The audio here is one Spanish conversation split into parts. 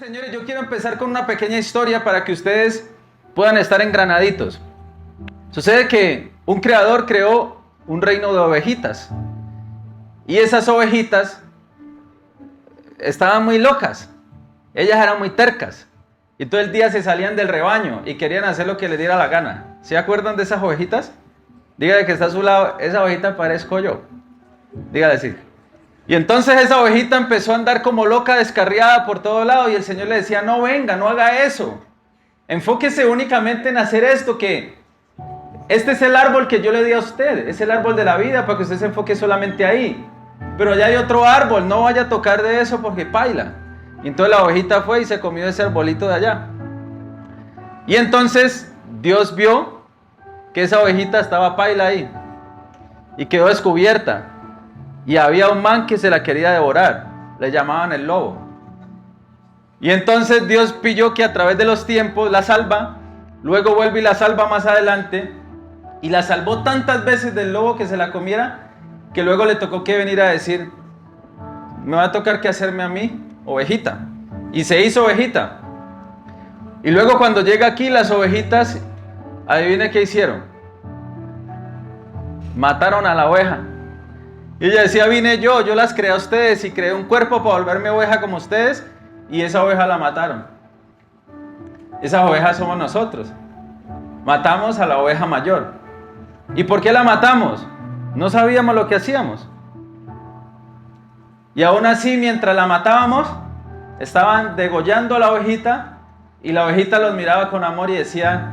Señores, yo quiero empezar con una pequeña historia para que ustedes puedan estar engranaditos. Sucede que un creador creó un reino de ovejitas y esas ovejitas estaban muy locas, ellas eran muy tercas y todo el día se salían del rebaño y querían hacer lo que les diera la gana. ¿Se acuerdan de esas ovejitas? Dígale que está a su lado, esa ovejita parezco yo. Dígale así. Y entonces esa ovejita empezó a andar como loca, descarriada por todo lado y el Señor le decía, no venga, no haga eso. Enfóquese únicamente en hacer esto, que este es el árbol que yo le di a usted, es el árbol de la vida para que usted se enfoque solamente ahí. Pero allá hay otro árbol, no vaya a tocar de eso porque paila. Y entonces la ovejita fue y se comió ese arbolito de allá. Y entonces Dios vio que esa ovejita estaba paila ahí y quedó descubierta. Y había un man que se la quería devorar, le llamaban el lobo. Y entonces Dios pilló que a través de los tiempos la salva, luego vuelve y la salva más adelante, y la salvó tantas veces del lobo que se la comiera, que luego le tocó que venir a decir, me va a tocar que hacerme a mí, ovejita. Y se hizo ovejita. Y luego cuando llega aquí, las ovejitas, adivine qué hicieron. Mataron a la oveja. Y ella decía, vine yo las creé a ustedes y creé un cuerpo para volverme oveja como ustedes, y esa oveja la mataron. Esas ovejas somos nosotros. Matamos a la oveja mayor. ¿Y por qué la matamos? No sabíamos lo que hacíamos. Y aún así, mientras la matábamos, estaban degollando a la ovejita, y la ovejita los miraba con amor y decía,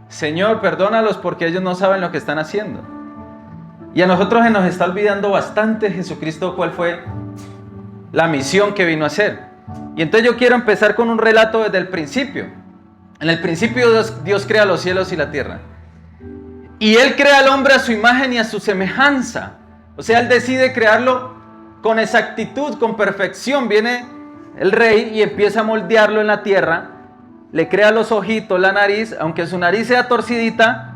Señor, perdónalos porque ellos no saben lo que están haciendo. Y a nosotros se nos está olvidando bastante Jesucristo cuál fue la misión que vino a hacer. Y entonces yo quiero empezar con un relato desde el principio. En el principio Dios crea los cielos y la tierra. Y Él crea al hombre a su imagen y a su semejanza. O sea, Él decide crearlo con exactitud, con perfección. Viene el rey y empieza a moldearlo en la tierra. Le crea los ojitos, la nariz, aunque su nariz sea torcidita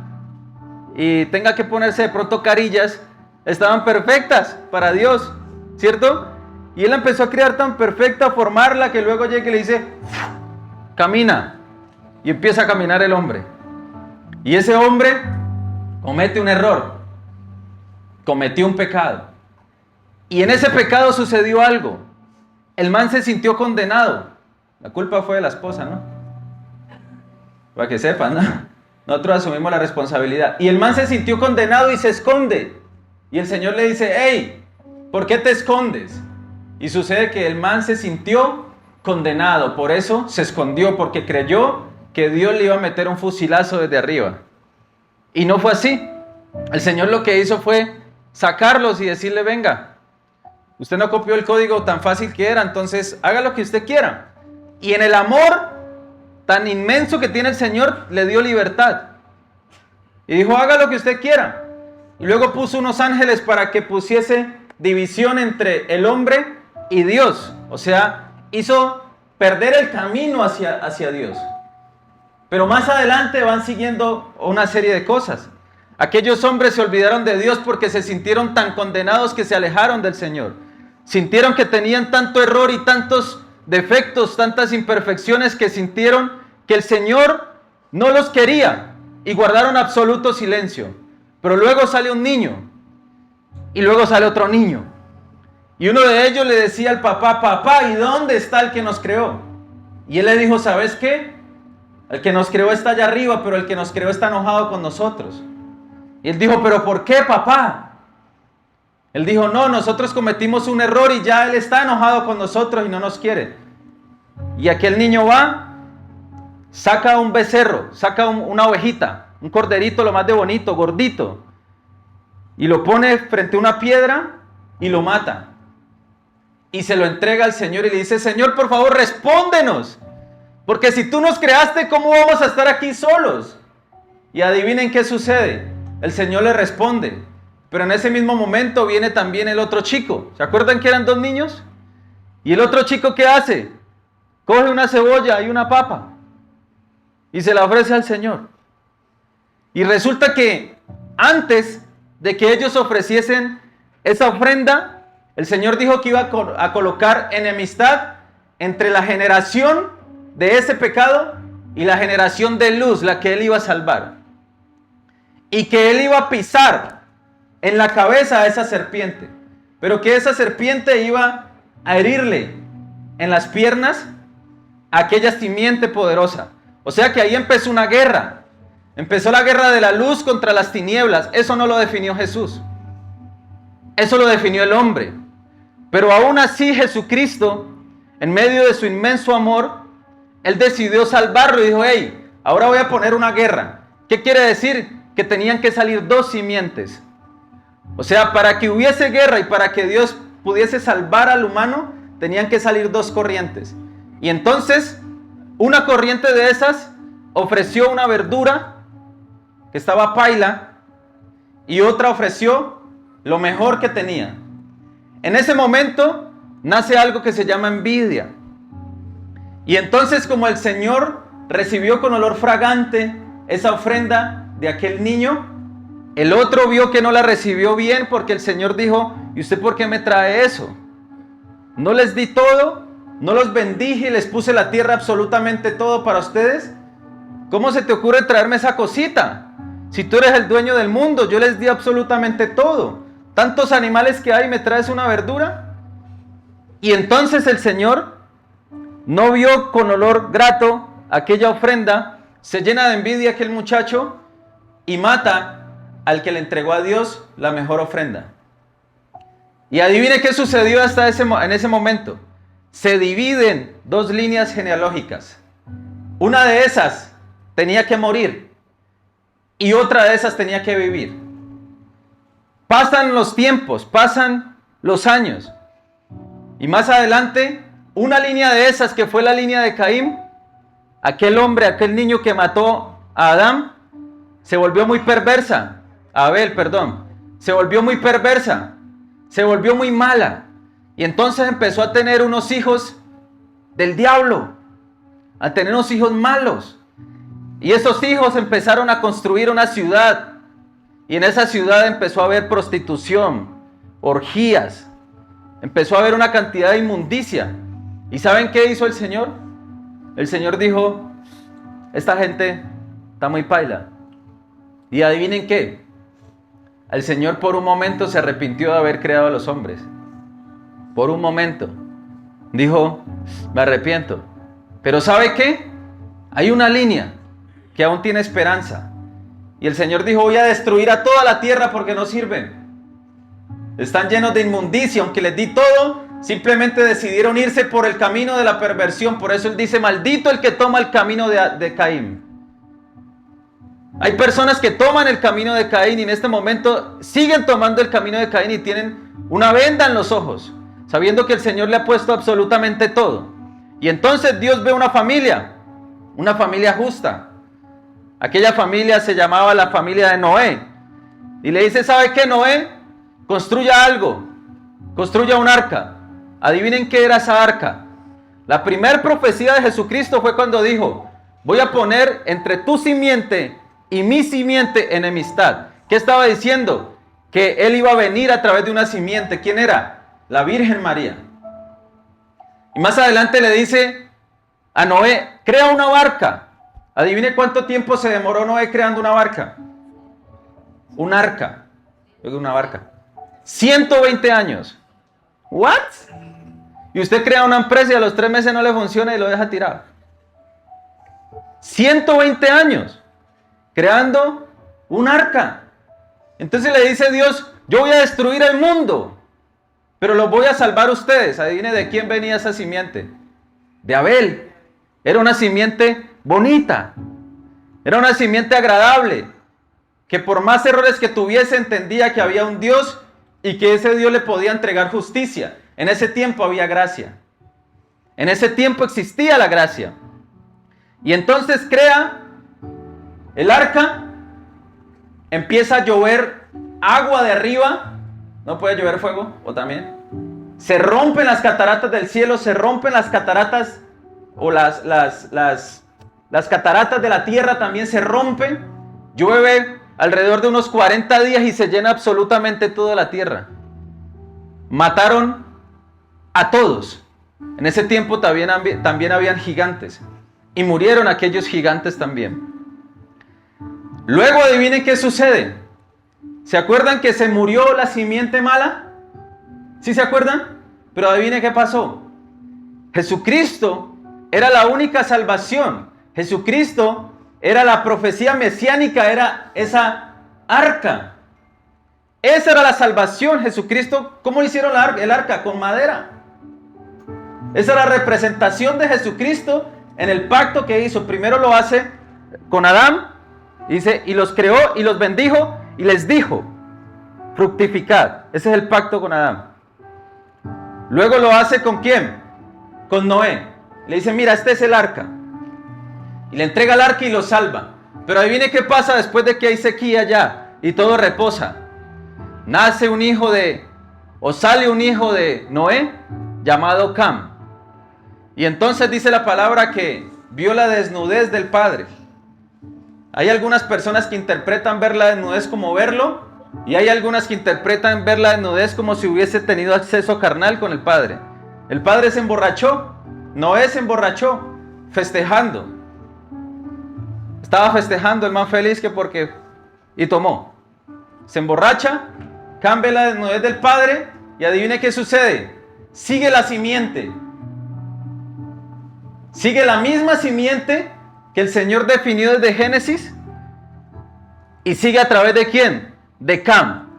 y tenga que ponerse de pronto carillas, estaban perfectas para Dios, ¿cierto? Y Él empezó a crear tan perfecta, a formarla, que luego llega y le dice, camina, y empieza a caminar el hombre. Y ese hombre comete un error, cometió un pecado, y en ese pecado sucedió algo. El man se sintió condenado. La culpa fue de la esposa, ¿no? Para que sepan, ¿no? Nosotros asumimos la responsabilidad. Y el man se sintió condenado y se esconde. Y el Señor le dice, hey, ¿por qué te escondes? Y sucede que el man se sintió condenado. Por eso se escondió, porque creyó que Dios le iba a meter un fusilazo desde arriba. Y no fue así. El Señor lo que hizo fue sacarlos y decirle, venga, usted no copió el código tan fácil que era, entonces haga lo que usted quiera. Y en el amor tan inmenso que tiene el Señor, le dio libertad. Y dijo, haga lo que usted quiera. Y luego puso unos ángeles para que pusiese división entre el hombre y Dios. O sea, hizo perder el camino hacia Dios. Pero más adelante van siguiendo una serie de cosas. Aquellos hombres se olvidaron de Dios porque se sintieron tan condenados que se alejaron del Señor. Sintieron que tenían tanto error y tantos defectos, tantas imperfecciones, que sintieron que el Señor no los quería y guardaron absoluto silencio. Pero luego sale un niño y luego sale otro niño, y uno de ellos le decía al papá, papá, ¿y dónde está el que nos creó? Y él le dijo, ¿sabes qué? El que nos creó está allá arriba, pero el que nos creó está enojado con nosotros. Y él dijo, ¿pero por qué, papá? Él dijo, no, nosotros cometimos un error y ya Él está enojado con nosotros y no nos quiere. Y aquel niño va, saca un becerro, saca una ovejita, un corderito lo más de bonito, gordito, y lo pone frente a una piedra y lo mata. Y se lo entrega al Señor y le dice, Señor, por favor, respóndenos, porque si tú nos creaste, ¿cómo vamos a estar aquí solos? Y adivinen qué sucede. El Señor le responde. Pero en ese mismo momento viene también el otro chico. ¿Se acuerdan que eran dos niños? Y el otro chico, ¿qué hace? Coge una cebolla y una papa y se la ofrece al Señor. Y resulta que antes de que ellos ofreciesen esa ofrenda, el Señor dijo que iba a colocar enemistad entre la generación de ese pecado y la generación de luz, la que él iba a salvar. Y que él iba a pisar en la cabeza a esa serpiente, pero que esa serpiente iba a herirle en las piernas a aquella simiente poderosa. O sea que ahí empezó una guerra. Empezó la guerra de la luz contra las tinieblas. Eso no lo definió Jesús. Eso lo definió el hombre. Pero aún así Jesucristo, en medio de su inmenso amor, Él decidió salvarlo y dijo, hey, ahora voy a poner una guerra. ¿Qué quiere decir? Que tenían que salir dos simientes. O sea, para que hubiese guerra y para que Dios pudiese salvar al humano, tenían que salir dos corrientes. Y entonces, una corriente de esas ofreció una verdura que estaba paila y otra ofreció lo mejor que tenía. En ese momento nace algo que se llama envidia. Y entonces, como el Señor recibió con olor fragante esa ofrenda de aquel niño, el otro vio que no la recibió bien porque el Señor dijo, ¿y usted por qué me trae eso? ¿No les di todo? ¿No los bendije y les puse la tierra absolutamente todo para ustedes? ¿Cómo se te ocurre traerme esa cosita? Si tú eres el dueño del mundo, yo les di absolutamente todo. Tantos animales que hay, ¿me traes una verdura? Y entonces el Señor no vio con olor grato aquella ofrenda, se llena de envidia aquel muchacho y mata al que le entregó a Dios la mejor ofrenda. Y adivine qué sucedió en ese momento. Se dividen dos líneas genealógicas. Una de esas tenía que morir y otra de esas tenía que vivir. Pasan los tiempos, pasan los años. Y más adelante, una línea de esas que fue la línea de Caín, aquel hombre, aquel niño que mató a Adán, se volvió muy perversa. Abel, perdón. Se volvió muy perversa. Se volvió muy mala. Y entonces empezó a tener unos hijos del diablo. A tener unos hijos malos. Y esos hijos empezaron a construir una ciudad. Y en esa ciudad empezó a haber prostitución, orgías. Empezó a haber una cantidad de inmundicia. ¿Y saben qué hizo el Señor? El Señor dijo, esta gente está muy paila. Y adivinen qué. El Señor por un momento se arrepintió de haber creado a los hombres. Por un momento. Dijo, me arrepiento. Pero ¿sabe qué? Hay una línea que aún tiene esperanza. Y el Señor dijo, voy a destruir a toda la tierra porque no sirven. Están llenos de inmundicia, aunque les di todo, simplemente decidieron irse por el camino de la perversión. Por eso Él dice, maldito el que toma el camino de Caín. Hay personas que toman el camino de Caín y en este momento siguen tomando el camino de Caín y tienen una venda en los ojos, sabiendo que el Señor le ha puesto absolutamente todo. Y entonces Dios ve una familia justa. Aquella familia se llamaba la familia de Noé. Y le dice, ¿sabe qué, Noé? Construya algo, construya un arca. Adivinen qué era esa arca. La primera profecía de Jesucristo fue cuando dijo, voy a poner entre tu simiente y mi simiente enemistad. ¿Qué estaba diciendo? Que Él iba a venir a través de una simiente. ¿Quién era? La Virgen María. Y más adelante le dice a Noé, crea una barca. Adivine cuánto tiempo se demoró Noé creando una barca. Un arca. Una barca. 120 años. ¿What? Y usted crea una empresa y a los 3 meses no le funciona y lo deja tirado. 120 años. Creando un arca. Entonces le dice Dios, yo voy a destruir el mundo, pero los voy a salvar ustedes. Adivine de quién venía esa simiente. De Abel. Era una simiente bonita. Era una simiente agradable. Que por más errores que tuviese entendía que había un Dios y que ese Dios le podía entregar justicia. En ese tiempo había gracia. En ese tiempo existía la gracia. Y entonces crea el arca, empieza a llover agua de arriba. ¿No puede llover fuego? ¿O también? Se rompen las cataratas del cielo, se rompen las cataratas o las cataratas de la tierra también se rompen. Llueve alrededor de unos 40 días y se llena absolutamente toda la tierra. Mataron a todos. En ese tiempo también habían gigantes. y murieron aquellos gigantes también. Luego adivinen qué sucede. ¿Se acuerdan que se murió la simiente mala? ¿Sí se acuerdan? Pero adivinen qué pasó. Jesucristo era la única salvación. Jesucristo era la profecía mesiánica, era esa arca. Esa era la salvación. Jesucristo, ¿cómo hicieron el arca? Con madera. Esa era la representación de Jesucristo en el pacto que hizo. Primero lo hace con Adán, dice, y los creó y los bendijo y les dijo, fructificad. Ese es el pacto con Adán. Luego lo hace ¿con quién? Con Noé. Le dice, mira, este es el arca. Y le entrega el arca y lo salva. Pero adivine qué pasa después de que hay sequía ya y todo reposa. Nace un hijo sale un hijo de Noé llamado Cam. Y entonces dice la palabra que vio la desnudez del padre. Hay algunas personas que interpretan ver la desnudez como verlo, y hay algunas que interpretan ver la desnudez como si hubiese tenido acceso carnal con el padre. El padre se emborrachó, Noé se emborrachó, festejando. Estaba festejando el más feliz que porque... y tomó. Se emborracha, cambia la desnudez del padre, y adivine qué sucede. Sigue la simiente. Sigue la misma simiente que el Señor definió desde Génesis, y sigue a través de ¿quién? De Cam.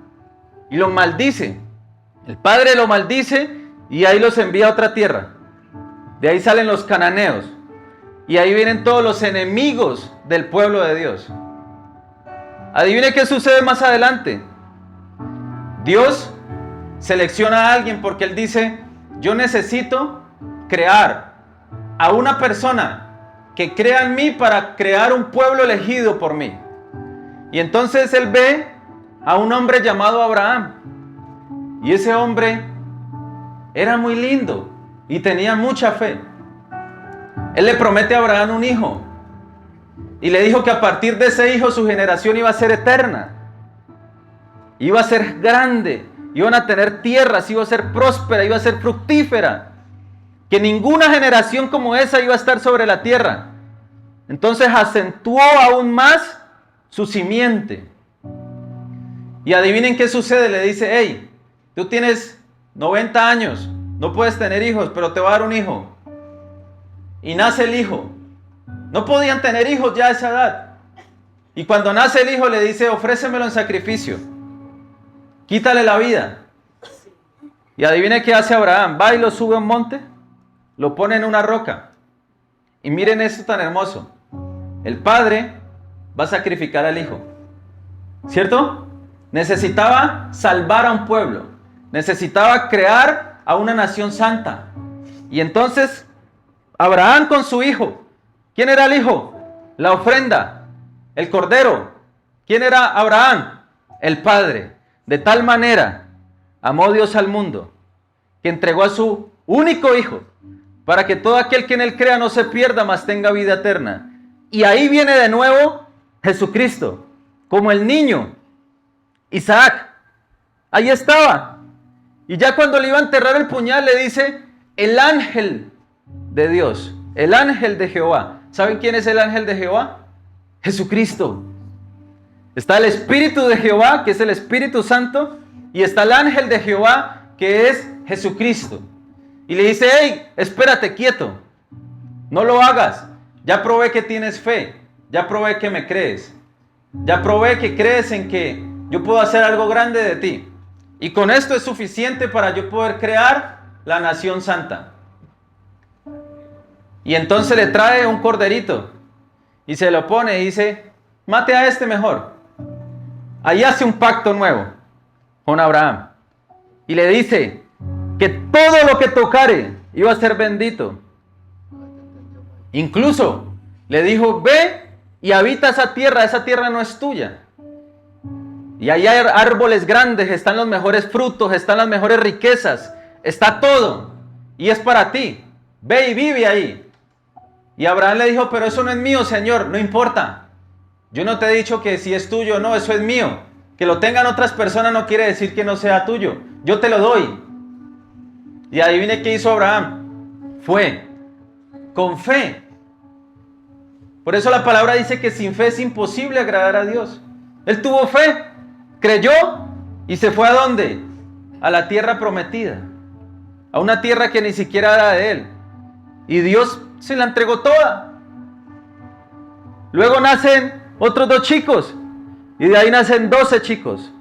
Y lo maldice. El padre lo maldice y ahí los envía a otra tierra. De ahí salen los cananeos. Y ahí vienen todos los enemigos del pueblo de Dios. Adivine qué sucede más adelante. Dios selecciona a alguien porque Él dice, yo necesito crear a una persona que crea en mí para crear un pueblo elegido por mí. Y entonces Él ve a un hombre llamado Abraham. Y ese hombre era muy lindo y tenía mucha fe. Él le promete a Abraham un hijo. Y le dijo que a partir de ese hijo su generación iba a ser eterna. Iba a ser grande. Iban a tener tierras, iba a ser próspera, iba a ser fructífera. Que ninguna generación como esa iba a estar sobre la tierra. Entonces acentuó aún más su simiente. Y adivinen qué sucede. Le dice, hey, tú tienes 90 años, no puedes tener hijos, pero te voy a dar un hijo. Y nace el hijo. No podían tener hijos ya a esa edad. Y cuando nace el hijo le dice, ofrécemelo en sacrificio. Quítale la vida. Y adivine qué hace Abraham. Va y lo sube a un monte, lo pone en una roca. Y miren esto tan hermoso. El padre va a sacrificar al hijo. ¿Cierto? Necesitaba salvar a un pueblo. Necesitaba crear a una nación santa. Y entonces, Abraham con su hijo. ¿Quién era el hijo? La ofrenda, el cordero. ¿Quién era Abraham? El padre. De tal manera amó Dios al mundo que entregó a su único hijo para que todo aquel que en él crea no se pierda, mas tenga vida eterna. Y ahí viene de nuevo Jesucristo, como el niño Isaac. Ahí estaba. Y ya cuando le iba a enterrar el puñal le dice, el ángel de Dios, el ángel de Jehová. ¿Saben quién es el ángel de Jehová? Jesucristo. Está el Espíritu de Jehová, que es el Espíritu Santo, y está el ángel de Jehová, que es Jesucristo. Y le dice, hey, espérate, quieto, no lo hagas. Ya probé que tienes fe, ya probé que me crees, ya probé que crees en que yo puedo hacer algo grande de ti. Y con esto es suficiente para yo poder crear la nación santa. Y entonces le trae un corderito y se lo pone y dice, mate a este mejor. Ahí hace un pacto nuevo con Abraham. Y le dice que todo lo que tocare iba a ser bendito. Incluso le dijo, ve y habita esa tierra no es tuya. Y ahí hay árboles grandes, están los mejores frutos, están las mejores riquezas, está todo. Y es para ti, ve y vive ahí. Y Abraham le dijo, pero eso no es mío, Señor, no importa. Yo no te he dicho que si es tuyo o no, eso es mío. Que lo tengan otras personas no quiere decir que no sea tuyo. Yo te lo doy. Y adivine qué hizo Abraham. Fue con fe Por eso la palabra dice que sin fe es imposible agradar a Dios. Él tuvo fe, creyó y se fue ¿a dónde? A la tierra prometida. A una tierra que ni siquiera era de él. Y Dios se la entregó toda. Luego nacen otros 2 chicos. Y de ahí nacen 12 chicos.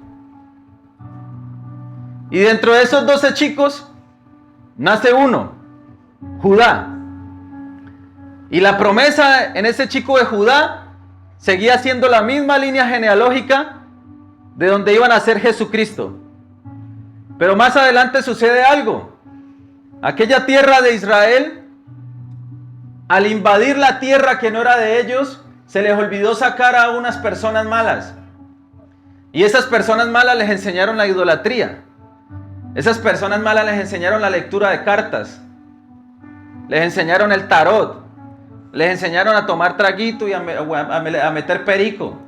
Y dentro de esos 12 chicos nace uno, Judá. Y la promesa en ese chico de Judá seguía siendo la misma línea genealógica de donde iba a nacer Jesucristo. Pero más adelante sucede algo. Aquella tierra de Israel, al invadir la tierra que no era de ellos, se les olvidó sacar a unas personas malas. Y esas personas malas les enseñaron la idolatría. Esas personas malas les enseñaron la lectura de cartas. Les enseñaron el tarot. Les enseñaron a tomar traguito y a meter perico.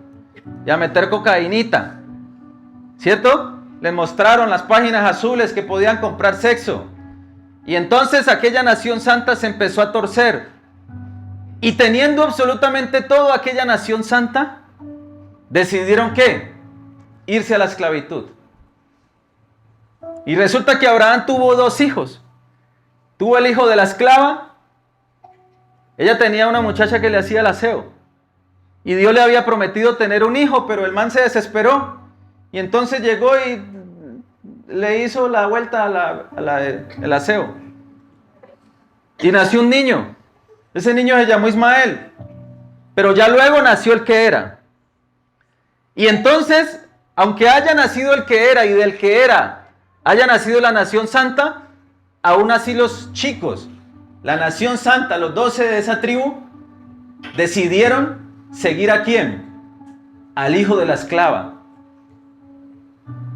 Y a meter cocainita. ¿Cierto? Les mostraron las páginas azules que podían comprar sexo. Y entonces aquella nación santa se empezó a torcer. Y teniendo absolutamente todo aquella nación santa, decidieron ¿qué? Irse a la esclavitud. Y resulta que Abraham tuvo 2 hijos. Tuvo el hijo de la esclava. Ella tenía una muchacha que le hacía el aseo. Y Dios le había prometido tener un hijo, pero el man se desesperó. Y entonces llegó y le hizo la vuelta al aseo. Y nació un niño. Ese niño se llamó Ismael. Pero ya luego nació el que era. Y entonces, aunque haya nacido el que era y del que era haya nacido la nación santa, aún así los chicos, la nación santa, los 12 de esa tribu, decidieron seguir ¿a quién? Al hijo de la esclava.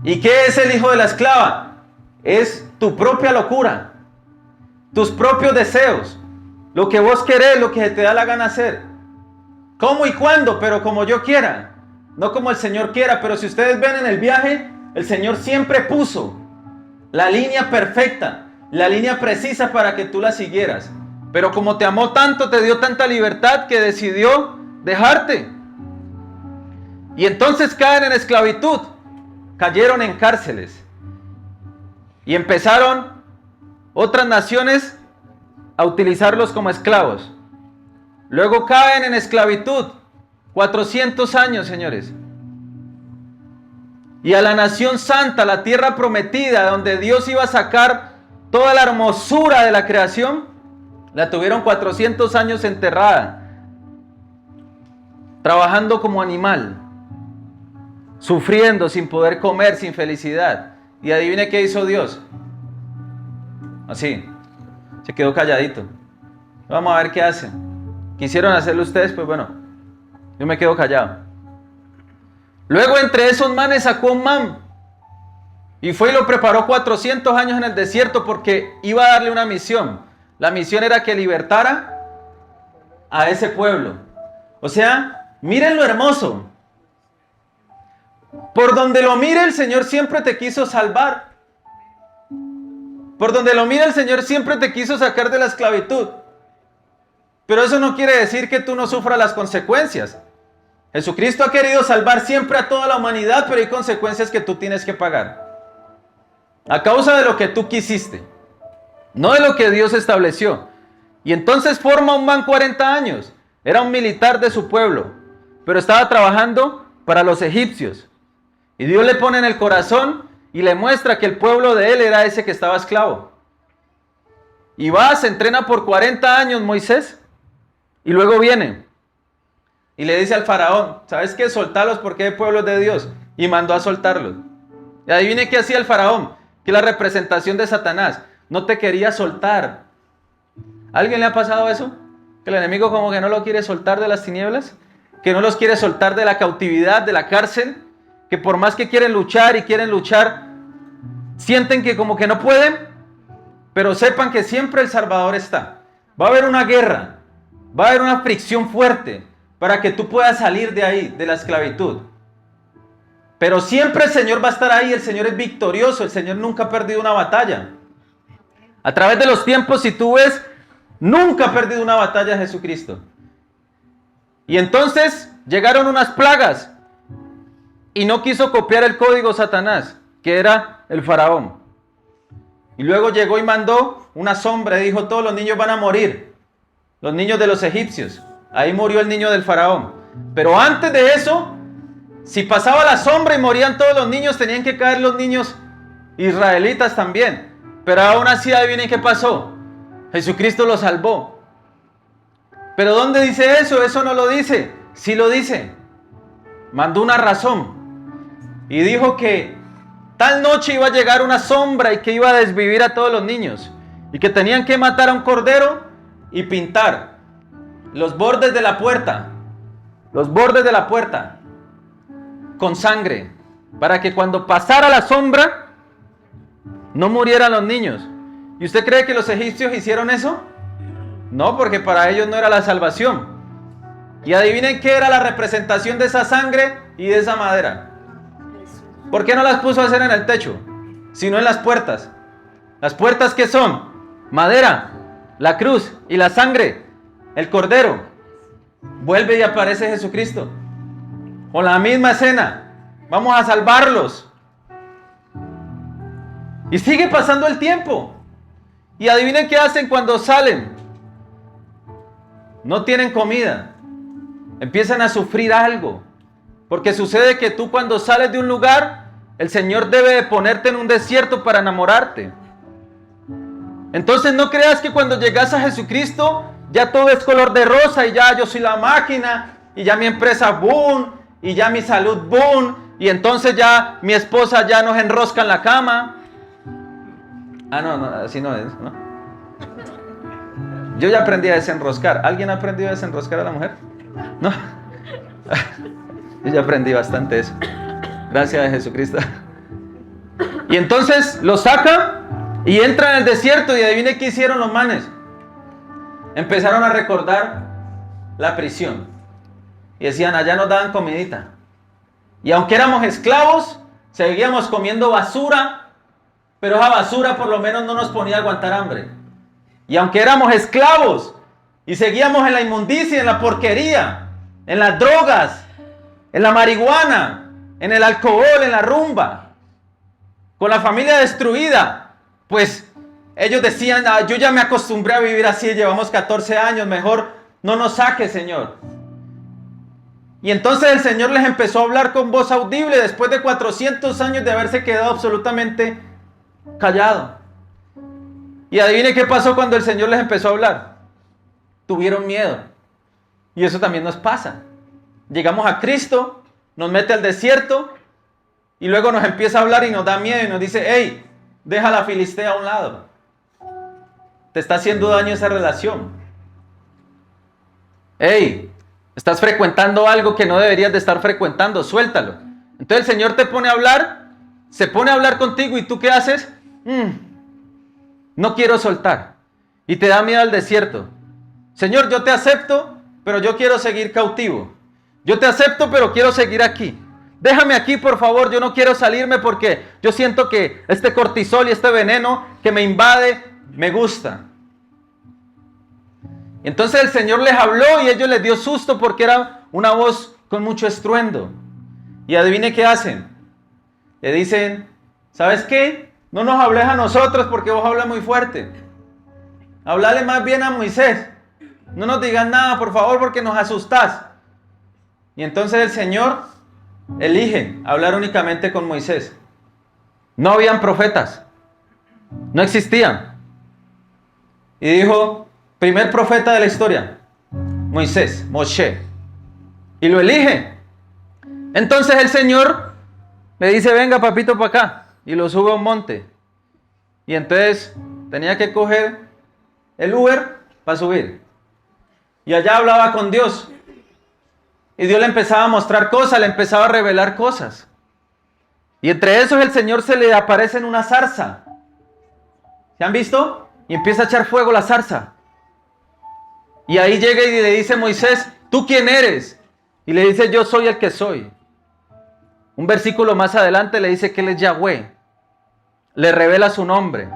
¿Y qué es el hijo de la esclava? Es tu propia locura, tus propios deseos, lo que vos querés, lo que te da la gana hacer. ¿Cómo y cuándo? Pero como yo quiera, no como el Señor quiera. Pero si ustedes ven en el viaje, el Señor siempre puso la línea perfecta, la línea precisa para que tú la siguieras. Pero como te amó tanto, te dio tanta libertad que decidió dejarte. Y entonces caen en esclavitud, cayeron en cárceles. Y empezaron otras naciones a utilizarlos como esclavos. Luego caen en esclavitud, 400 años, señores. Y a la nación santa, la tierra prometida, donde Dios iba a sacar toda la hermosura de la creación, la tuvieron 400 años enterrada, trabajando como animal, sufriendo, sin poder comer, sin felicidad. Y adivine qué hizo Dios. Así, se quedó calladito. Vamos a ver qué hace. ¿Quisieron hacerlo ustedes? Pues bueno, yo me quedo callado. Luego entre esos manes sacó un man y fue y lo preparó 400 años en el desierto porque iba a darle una misión. La misión era que libertara a ese pueblo. O sea, miren lo hermoso. Por donde lo mire el Señor siempre te quiso salvar. Por donde lo mire el Señor siempre te quiso sacar de la esclavitud. Pero eso no quiere decir que tú no sufras las consecuencias. Jesucristo ha querido salvar siempre a toda la humanidad, pero hay consecuencias que tú tienes que pagar. A causa de lo que tú quisiste, no de lo que Dios estableció. Y entonces forma un man 40 años. Era un militar de su pueblo, pero estaba trabajando para los egipcios. Y Dios le pone en el corazón y le muestra que el pueblo de él era ese que estaba esclavo. Y va, se entrena por 40 años Moisés. Y luego viene y le dice al faraón, ¿sabes qué? Soltarlos porque el pueblo es de Dios. Y mandó a soltarlos. Y adivine qué hacía el faraón, que es la representación de Satanás. No te quería soltar. ¿A alguien le ha pasado eso? Que el enemigo como que no lo quiere soltar de las tinieblas, que no los quiere soltar de la cautividad, de la cárcel, que por más que quieren luchar y quieren luchar, sienten que como que no pueden, pero sepan que siempre el Salvador está. Va a haber una guerra, va a haber una fricción fuerte para que tú puedas salir de ahí, de la esclavitud. Pero siempre el Señor va a estar ahí, el Señor es victorioso, el Señor nunca ha perdido una batalla. A través de los tiempos, si tú ves, nunca ha perdido una batalla Jesucristo. Y entonces llegaron unas plagas y no quiso copiar el código Satanás, que era el faraón. Y luego llegó y mandó una sombra y dijo, todos los niños van a morir, los niños de los egipcios. Ahí murió el niño del faraón. Pero antes de eso, si pasaba la sombra y morían todos los niños, tenían que caer los niños israelitas también. Pero aún así, adivinen qué pasó. Jesucristo los salvó. ¿Pero dónde dice eso? Eso no lo dice. Sí lo dice. Mandó una razón. Y dijo que tal noche iba a llegar una sombra y que iba a desvivir a todos los niños. Y que tenían que matar a un cordero y pintar los bordes de la puerta. Los bordes de la puerta. Con sangre. Para que cuando pasara la sombra, no murieran los niños. ¿Y usted cree que los egipcios hicieron eso? No, porque para ellos no era la salvación. Y adivinen qué era la representación de esa sangre y de esa madera. ¿Por qué no las puso a hacer en el techo, sino en las puertas? ¿Las puertas qué son? Madera, la cruz y la sangre, el cordero. Vuelve y aparece Jesucristo con la misma escena. Vamos a salvarlos. Y sigue pasando el tiempo. Y adivinen qué hacen cuando salen. No tienen comida. Empiezan a sufrir algo. Porque sucede que tú cuando sales de un lugar, el Señor debe de ponerte en un desierto para enamorarte. Entonces no creas que cuando llegas a Jesucristo, ya todo es color de rosa y ya yo soy la máquina, y ya mi empresa boom, y ya mi salud boom, y entonces ya mi esposa ya nos enrosca en la cama. No, así no es, ¿no? Yo ya aprendí a desenroscar. ¿Alguien ha aprendido a desenroscar a la mujer? ¿No? Yo ya aprendí bastante eso. Gracias a Jesucristo. Y entonces lo saca y entra en el desierto y adivine qué hicieron los manes. Empezaron a recordar la prisión. Y decían, allá nos daban comidita. Y aunque éramos esclavos, seguíamos comiendo basura, pero esa basura por lo menos no nos ponía a aguantar hambre. Y aunque éramos esclavos y seguíamos en la inmundicia, en la porquería, en las drogas, en la marihuana, en el alcohol, en la rumba, con la familia destruida, pues ellos decían, yo ya me acostumbré a vivir así, llevamos 14 años, mejor no nos saque, Señor. Y entonces el Señor les empezó a hablar con voz audible después de 400 años de haberse quedado absolutamente callado. Y adivine qué pasó cuando el Señor les empezó a hablar. Tuvieron miedo. Y eso también nos pasa. Llegamos a Cristo, nos mete al desierto y luego nos empieza a hablar y nos da miedo y nos dice, hey, deja la filistea a un lado. Te está haciendo daño esa relación. Hey, estás frecuentando algo que no deberías de estar frecuentando, suéltalo. Entonces el Señor te pone a hablar, se pone a hablar contigo y ¿tú qué haces? No quiero soltar. Y te da miedo al desierto. Señor, yo te acepto, pero yo quiero seguir cautivo. Yo te acepto, pero quiero seguir aquí. Déjame aquí, por favor. Yo no quiero salirme porque yo siento que este cortisol y este veneno que me invade, me gusta. Y entonces el Señor les habló y ellos les dio susto porque era una voz con mucho estruendo. Y adivine qué hacen. Le dicen, ¿sabes qué? No nos hables a nosotros porque vos hablas muy fuerte. Hablale más bien a Moisés. No nos digas nada, por favor, porque nos asustás. Y entonces el Señor elige hablar únicamente con Moisés. No habían profetas. No existían. Y dijo, primer profeta de la historia, Moisés, Moshe. Y lo elige. Entonces el Señor le dice, venga papito para acá. Y lo sube a un monte. Y entonces tenía que coger el Uber para subir. Y allá hablaba con Dios. Y Dios le empezaba a mostrar cosas, le empezaba a revelar cosas. Y entre esos el Señor se le aparece en una zarza. ¿Se han visto? Y empieza a echar fuego la zarza. Y ahí llega y le dice a Moisés, ¿tú quién eres? Y le dice, yo soy el que soy. Un versículo más adelante le dice que él es Yahweh. Le revela su nombre.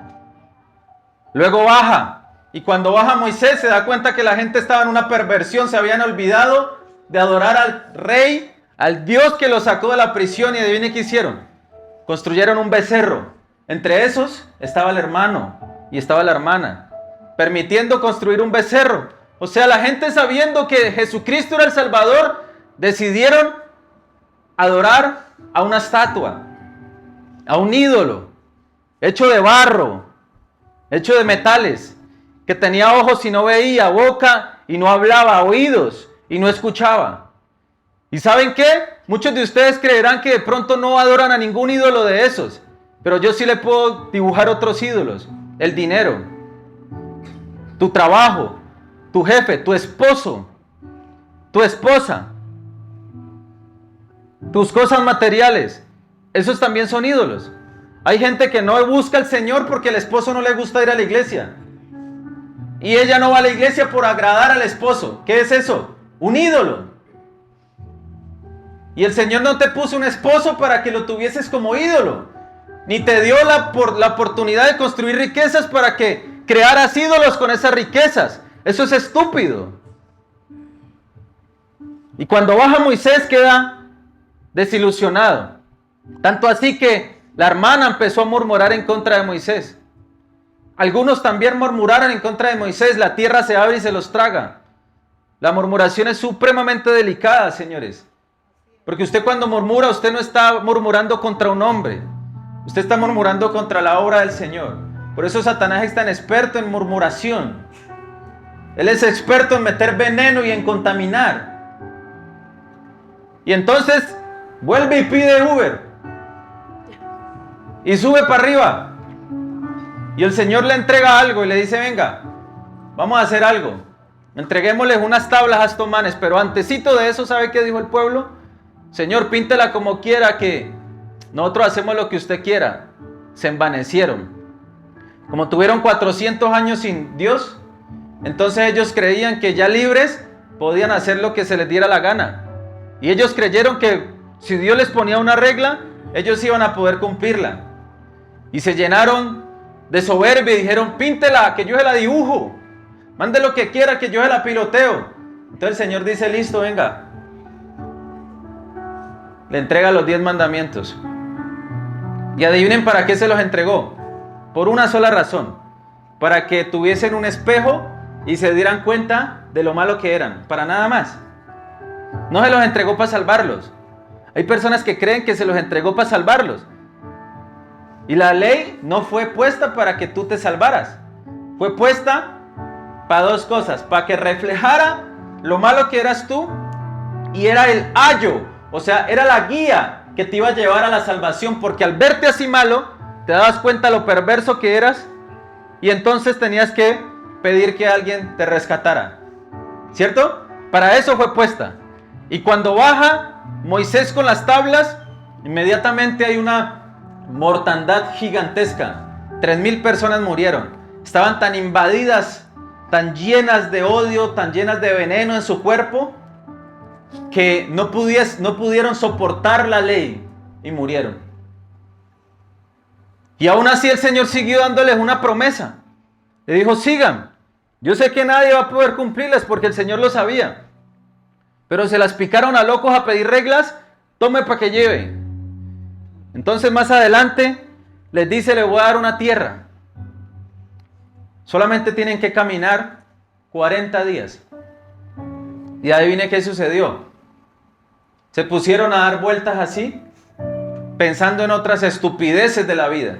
Luego baja. Y cuando baja Moisés se da cuenta que la gente estaba en una perversión. Se habían olvidado de adorar al rey, al Dios que los sacó de la prisión, y adivinen qué hicieron. Construyeron un becerro. Entre esos estaba el hermano y estaba la hermana, permitiendo construir un becerro. O sea, la gente, sabiendo que Jesucristo era el Salvador, decidieron adorar a una estatua, a un ídolo, hecho de barro, hecho de metales, que tenía ojos y no veía, boca y no hablaba, oídos y no escuchaba. ¿Y saben qué? Muchos de ustedes creerán que de pronto no adoran a ningún ídolo de esos, pero yo sí le puedo dibujar otros ídolos. El dinero, tu trabajo, tu jefe, tu esposo, tu esposa, tus cosas materiales. Esos también son ídolos. Hay gente que no busca al Señor porque el esposo no le gusta ir a la iglesia. Y ella no va a la iglesia por agradar al esposo. ¿Qué es eso? Un ídolo. Y el Señor no te puso un esposo para que lo tuvieses como ídolo. Ni te dio la oportunidad de construir riquezas para que crearas ídolos con esas riquezas. Eso es estúpido. Y cuando baja Moisés queda desilusionado. Tanto así que la hermana empezó a murmurar en contra de Moisés. Algunos también murmuraron en contra de Moisés. La tierra se abre y se los traga. La murmuración es supremamente delicada, señores. Porque usted cuando murmura, usted no está murmurando contra un hombre. Usted está murmurando contra la obra del Señor. Por eso Satanás es tan experto en murmuración. Él es experto en meter veneno y en contaminar. Y entonces vuelve y pide Uber. Y sube para arriba. Y el Señor le entrega algo y le dice, venga, vamos a hacer algo. Entreguémosles unas tablas a estos manes. Pero antesito de eso, ¿sabe qué dijo el pueblo? Señor, píntela como quiera, que nosotros hacemos lo que usted quiera. Se envanecieron. Como tuvieron 400 años sin Dios, entonces ellos creían que ya libres podían hacer lo que se les diera la gana. Y ellos creyeron que si Dios les ponía una regla, ellos iban a poder cumplirla. Y se llenaron de soberbia y dijeron, píntela, que yo se la dibujo. Mande lo que quiera, que yo se la piloteo. Entonces el Señor dice, listo, venga. Le entrega los 10 mandamientos. Y adivinen para qué se los entregó. Por una sola razón. Para que tuviesen un espejo y se dieran cuenta de lo malo que eran. Para nada más. No se los entregó para salvarlos. Hay personas que creen que se los entregó para salvarlos. Y la ley no fue puesta para que tú te salvaras. Fue puesta para dos cosas. Para que reflejara lo malo que eras tú. Y era el ayo. O sea, era la guía que te iba a llevar a la salvación. Porque al verte así malo, te dabas cuenta lo perverso que eras. Y entonces tenías que pedir que alguien te rescatara. ¿Cierto? Para eso fue puesta. Y cuando baja Moisés con las tablas, inmediatamente hay una mortandad gigantesca. 3,000 personas murieron. Estaban tan invadidas, tan llenas de odio, tan llenas de veneno en su cuerpo, que no pudieron soportar la ley y murieron. Y aún así el Señor siguió dándoles una promesa. Le dijo, sigan. Yo sé que nadie va a poder cumplirlas porque el Señor lo sabía. Pero se las picaron a locos a pedir reglas, tome para que lleve. Entonces más adelante les dice, le voy a dar una tierra. Solamente tienen que caminar 40 días. Y adivine qué sucedió. Se pusieron a dar vueltas así, pensando en otras estupideces de la vida.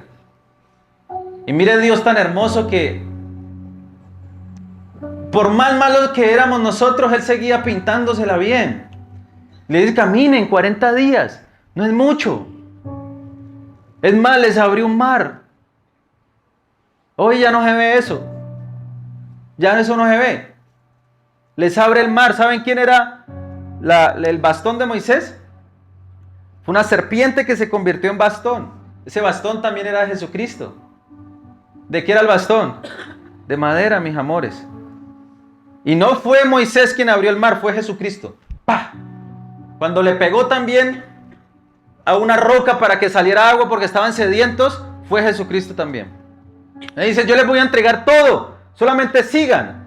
Y mire Dios tan hermoso que por más malos que éramos nosotros, Él seguía pintándosela bien. Le dice, caminen 40 días, no es mucho. Es más, les abrió un mar. Hoy ya no se ve eso. Ya eso no se ve. Les abre el mar. ¿Saben quién era el bastón de Moisés? Fue una serpiente que se convirtió en bastón. Ese bastón también era de Jesucristo. ¿De qué era el bastón? De madera, mis amores. Y no fue Moisés quien abrió el mar, fue Jesucristo. ¡Pah! Cuando le pegó también a una roca para que saliera agua porque estaban sedientos, fue Jesucristo también. Le dice, yo les voy a entregar todo, solamente sigan.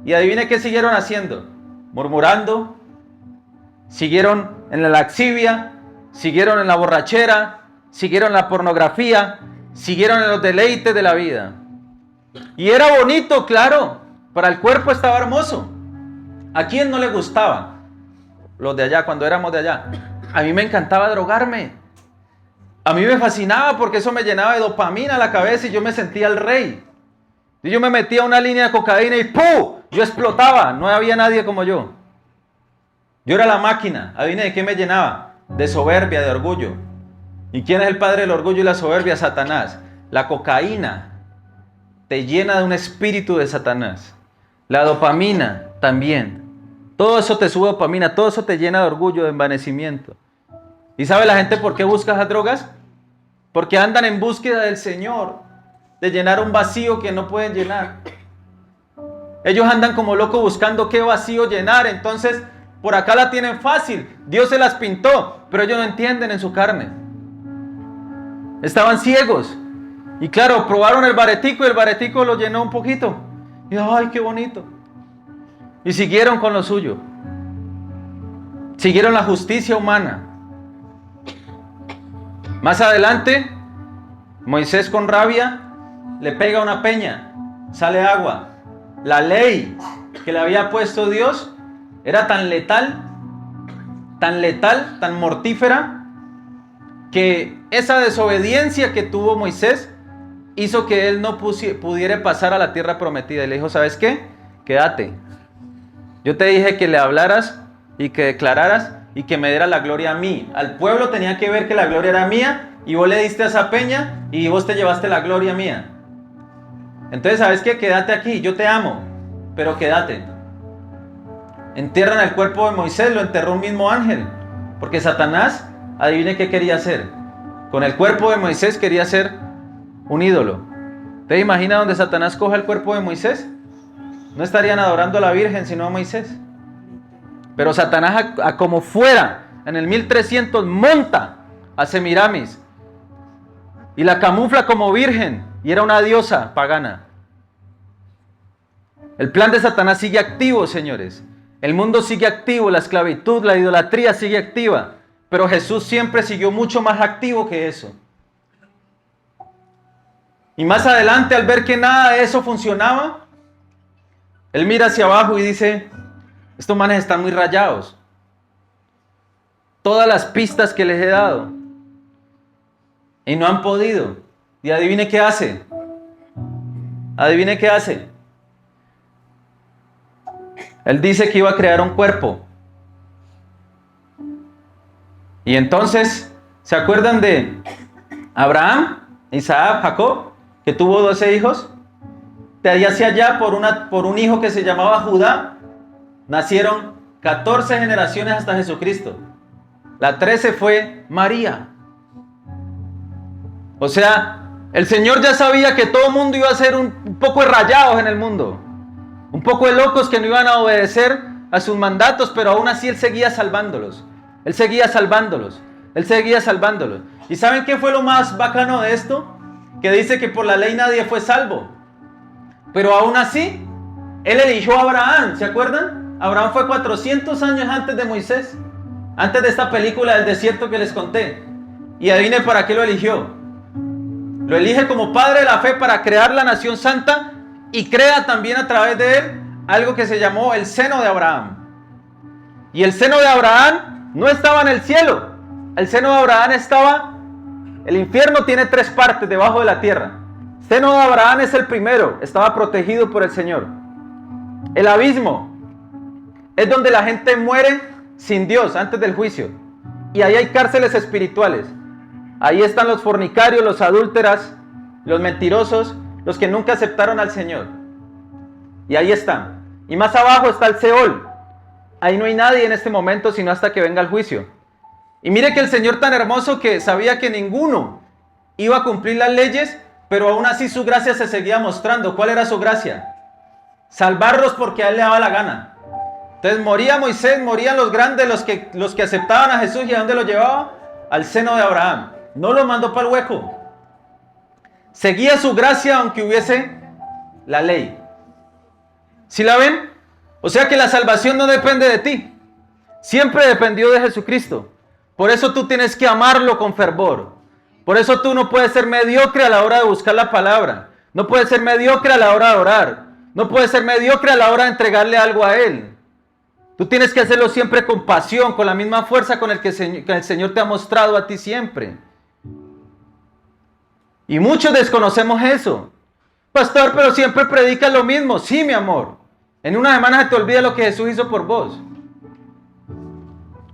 Y adivine qué siguieron haciendo. Murmurando, siguieron en la laxivia, siguieron en la borrachera, siguieron en la pornografía, siguieron en los deleites de la vida. Y era bonito, claro, para el cuerpo estaba hermoso. ¿A quién no le gustaba? Los de allá, cuando éramos de allá. A mí me encantaba drogarme. A mí me fascinaba porque eso me llenaba de dopamina a la cabeza y yo me sentía el rey. Y yo me metía una línea de cocaína y ¡pum! Yo explotaba. No había nadie como yo. Yo era la máquina. ¿Adivine de qué me llenaba? De soberbia, de orgullo. ¿Y quién es el padre del orgullo y la soberbia? Satanás. La cocaína te llena de un espíritu de Satanás. La dopamina también. Todo eso te sube dopamina, todo eso te llena de orgullo, de envanecimiento. ¿Y sabe la gente por qué busca las drogas? Porque andan en búsqueda del Señor, de llenar un vacío que no pueden llenar. Ellos andan como locos buscando qué vacío llenar, entonces por acá la tienen fácil. Dios se las pintó, pero ellos no entienden en su carne. Estaban ciegos. Y claro, probaron el baretico y el baretico lo llenó un poquito. Y ¡ay, qué bonito! Y siguieron con lo suyo. Siguieron la justicia humana. Más adelante, Moisés con rabia le pega una peña, sale agua. La ley que le había puesto Dios era tan letal, tan mortífera, que esa desobediencia que tuvo Moisés hizo que él no pudiera pasar a la tierra prometida. Y le dijo, ¿sabes qué? Quédate. Yo te dije que le hablaras y que declararas y que me diera la gloria a mí. Al pueblo tenía que ver que la gloria era mía y vos le diste a esa peña y vos te llevaste la gloria mía. Entonces, ¿sabes qué? Quédate aquí, yo te amo, pero quédate. Entierran el cuerpo de Moisés, lo enterró un mismo ángel, porque Satanás, adivine qué quería hacer. Con el cuerpo de Moisés quería hacer un ídolo. ¿Te imaginas donde Satanás coja el cuerpo de Moisés? No estarían adorando a la Virgen, sino a Moisés. Pero Satanás, como fuera, en el 1300 monta a Semiramis y la camufla como virgen, y era una diosa pagana. El plan de Satanás sigue activo, señores. El mundo sigue activo, la esclavitud, la idolatría sigue activa. Pero Jesús siempre siguió mucho más activo que eso. Y más adelante, al ver que nada de eso funcionaba, él mira hacia abajo y dice, estos manes están muy rayados. Todas las pistas que les he dado. Y no han podido. Y adivine qué hace. Adivine qué hace. Él dice que iba a crear un cuerpo. Y entonces, ¿se acuerdan de Abraham, Isaac, Jacob? Que tuvo 12 hijos. De allá hacia allá, por un hijo que se llamaba Judá, nacieron 14 generaciones hasta Jesucristo. La 13 fue María. O sea, el Señor ya sabía que todo el mundo iba a ser un poco de rayados en el mundo. Un poco de locos que no iban a obedecer a sus mandatos, pero aún así Él seguía salvándolos. Él seguía salvándolos. Él seguía salvándolos. ¿Y saben qué fue lo más bacano de esto? Que dice que por la ley nadie fue salvo. Pero aún así, Él eligió a Abraham. ¿Se acuerdan? Abraham fue 400 años antes de Moisés. Antes de esta película del desierto que les conté. Y adivinen para qué lo eligió. Lo elige como padre de la fe para crear la nación santa y crea también a través de él algo que se llamó el seno de Abraham. Y el seno de Abraham no estaba en el cielo. El seno de Abraham estaba... El infierno tiene 3 partes debajo de la tierra. El seno de Abraham es el primero. Estaba protegido por el Señor. El abismo es donde la gente muere sin Dios antes del juicio. Y ahí hay cárceles espirituales. Ahí están los fornicarios, los adúlteras, los mentirosos, los que nunca aceptaron al Señor. Y ahí están. Y más abajo está el Seol. Ahí no hay nadie en este momento, sino hasta que venga el juicio. Y mire que el Señor tan hermoso que sabía que ninguno iba a cumplir las leyes, pero aún así su gracia se seguía mostrando. ¿Cuál era su gracia? Salvarlos porque a Él le daba la gana. Entonces moría Moisés, morían los grandes, los que aceptaban a Jesús. ¿Y a dónde lo llevaba? Al seno de Abraham. No lo mandó para el hueco. Seguía su gracia aunque hubiese la ley. ¿Sí la ven? O sea que la salvación no depende de ti. Siempre dependió de Jesucristo. Por eso tú tienes que amarlo con fervor. Por eso tú no puedes ser mediocre a la hora de buscar la palabra. No puedes ser mediocre a la hora de orar. No puedes ser mediocre a la hora de entregarle algo a Él. Tú tienes que hacerlo siempre con pasión, con la misma fuerza con el que el Señor te ha mostrado a ti siempre. Y muchos desconocemos eso. Pastor, pero siempre predicas lo mismo. Sí, mi amor. En una semana se te olvida lo que Jesús hizo por vos.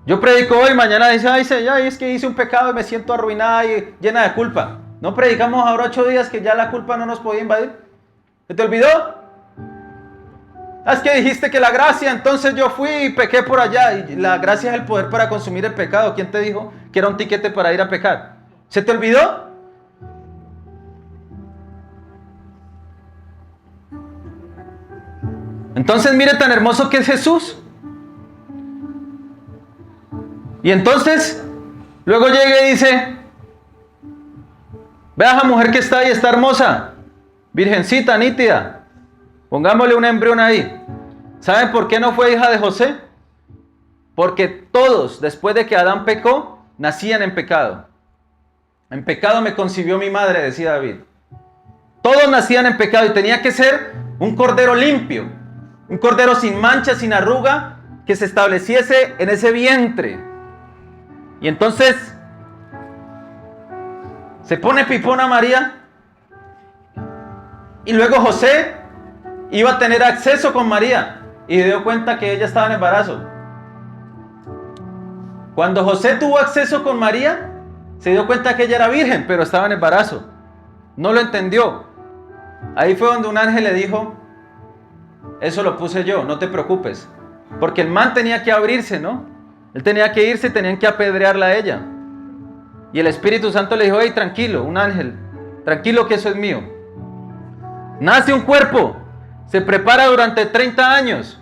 Yo predico hoy, mañana dice, ay, es que hice un pecado y me siento arruinada y llena de culpa. ¿No predicamos ahora 8 días que ya la culpa no nos podía invadir? ¿Se te olvidó? Es que dijiste que la gracia, entonces yo fui y pequé por allá. Y la gracia es el poder para consumir el pecado. ¿Quién te dijo que era un tiquete para ir a pecar? ¿Se te olvidó? Entonces mire tan hermoso que es Jesús. Y entonces, luego llega y dice, ve a esa mujer que está ahí, está hermosa, virgencita, nítida, pongámosle un embrión ahí. ¿Saben por qué no fue hija de José? Porque todos, después de que Adán pecó, nacían en pecado. En pecado me concibió mi madre, decía David. Todos nacían en pecado y tenía que ser un cordero limpio, un cordero sin mancha, sin arruga, que se estableciese en ese vientre. Y entonces se pone pipona María y luego José iba a tener acceso con María y se dio cuenta que ella estaba en embarazo. Cuando José tuvo acceso con María, se dio cuenta que ella era virgen, pero estaba en embarazo. No lo entendió. Ahí fue donde un ángel le dijo, eso lo puse yo, no te preocupes. Porque el man tenía que abrirse, ¿no? Él tenía que irse y tenían que apedrearla a ella. Y el Espíritu Santo le dijo, hey, tranquilo, un ángel, tranquilo que eso es mío. Nace un cuerpo, se prepara durante 30 años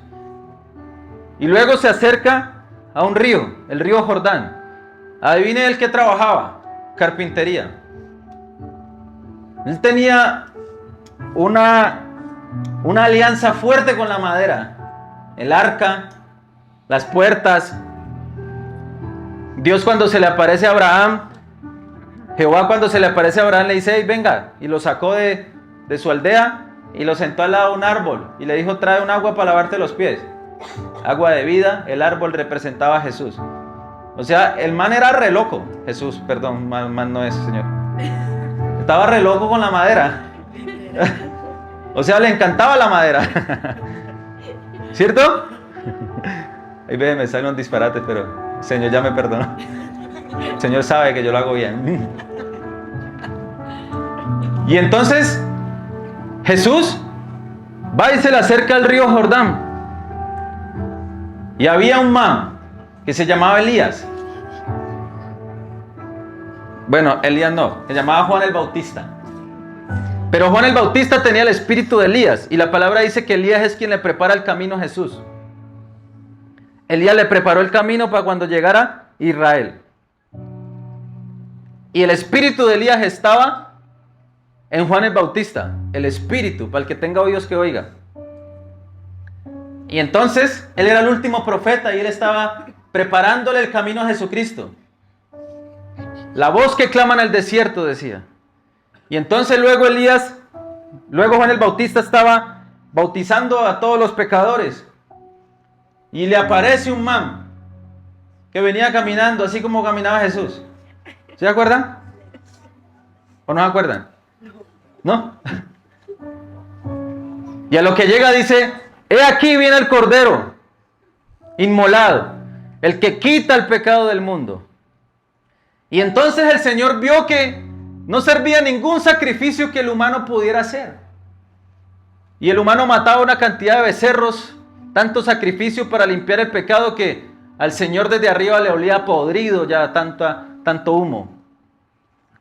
y luego se acerca a un río, el río Jordán. Adivine el que trabajaba, carpintería. Él tenía una alianza fuerte con la madera, el arca, las puertas. Dios cuando se le aparece a Abraham, Jehová cuando se le aparece a Abraham le dice, hey, venga, y lo sacó de su aldea y lo sentó al lado de un árbol y le dijo, trae un agua para lavarte los pies. Agua de vida, el árbol representaba a Jesús. O sea, el man era re loco. Jesús, perdón, man no es, Señor. Estaba re loco con la madera. O sea, le encantaba la madera. ¿Cierto? Ahí ve, me sale un disparate, pero el Señor ya me perdonó. El Señor sabe que yo lo hago bien. Y entonces Jesús va y se le acerca al río Jordán. Y había un man que se llamaba Elías. Bueno, Elías no, se llamaba Juan el Bautista. Pero Juan el Bautista tenía el espíritu de Elías. Y la palabra dice que Elías es quien le prepara el camino a Jesús. Elías le preparó el camino para cuando llegara Israel. Y el espíritu de Elías estaba en Juan el Bautista. El espíritu, para el que tenga oídos que oiga. Y entonces, él era el último profeta y él estaba preparándole el camino a Jesucristo. La voz que clama en el desierto, decía. Y entonces luego Juan el Bautista estaba bautizando a todos los pecadores. Y le aparece un man que venía caminando así como caminaba Jesús. ¿Se acuerdan? ¿O no se acuerdan? ¿No? Y a lo que llega dice, he aquí viene el Cordero inmolado, el que quita el pecado del mundo. Y entonces el Señor vio que no servía ningún sacrificio que el humano pudiera hacer. Y el humano mataba una cantidad de becerros, tanto sacrificio para limpiar el pecado que al Señor desde arriba le olía podrido ya tanto humo.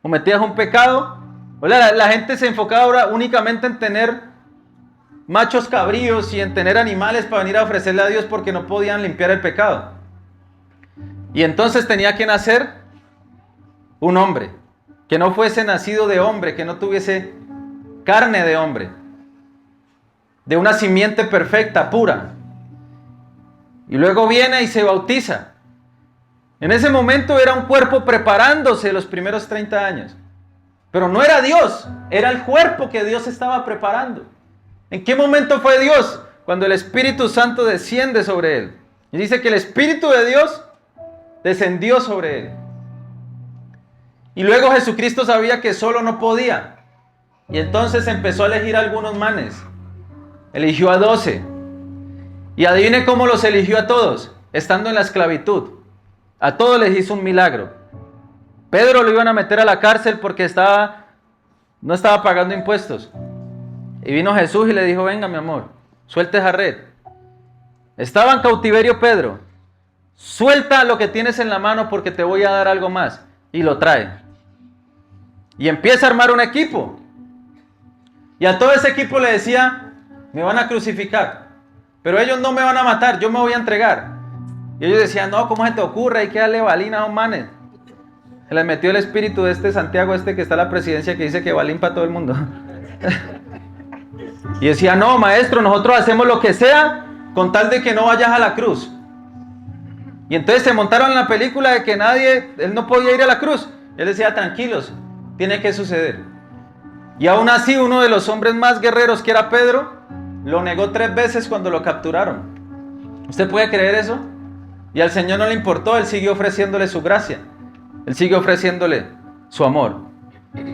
Cometías un pecado, la gente se enfocaba ahora únicamente en tener machos cabríos y en tener animales para venir a ofrecerle a Dios porque no podían limpiar el pecado. Y entonces tenía que nacer un hombre, que no fuese nacido de hombre, que no tuviese carne de hombre, de una simiente perfecta, pura. Y luego viene y se bautiza. En ese momento era un cuerpo preparándose los primeros 30 años. Pero no era Dios, era el cuerpo que Dios estaba preparando. ¿En qué momento fue Dios? Cuando el Espíritu Santo desciende sobre él. Y dice que el Espíritu de Dios descendió sobre él. Y luego Jesucristo sabía que solo no podía. Y entonces empezó a elegir a algunos manes. Eligió a 12. Y adivine cómo los eligió a todos, estando en la esclavitud. A todos les hizo un milagro. Pedro lo iban a meter a la cárcel porque no estaba pagando impuestos. Y vino Jesús y le dijo, venga mi amor, suelte esa red. Estaba en cautiverio Pedro. Suelta lo que tienes en la mano porque te voy a dar algo más. Y lo trae. Y empieza a armar un equipo. Y a todo ese equipo le decía, me van a crucificar. Pero ellos no me van a matar, yo me voy a entregar. Y ellos decían, no, ¿cómo se te ocurre? Hay que darle balín a un manes. Se les metió el espíritu de este Santiago, que está en la presidencia, que dice que balín para todo el mundo. Y decía, no, maestro, nosotros hacemos lo que sea con tal de que no vayas a la cruz. Y entonces se montaron en la película de que él no podía ir a la cruz. Él decía, tranquilos, tiene que suceder. Y aún así, uno de los hombres más guerreros, que era Pedro, lo negó 3 veces cuando lo capturaron. ¿Usted puede creer eso? Y al Señor no le importó, Él siguió ofreciéndole su gracia. Él siguió ofreciéndole su amor.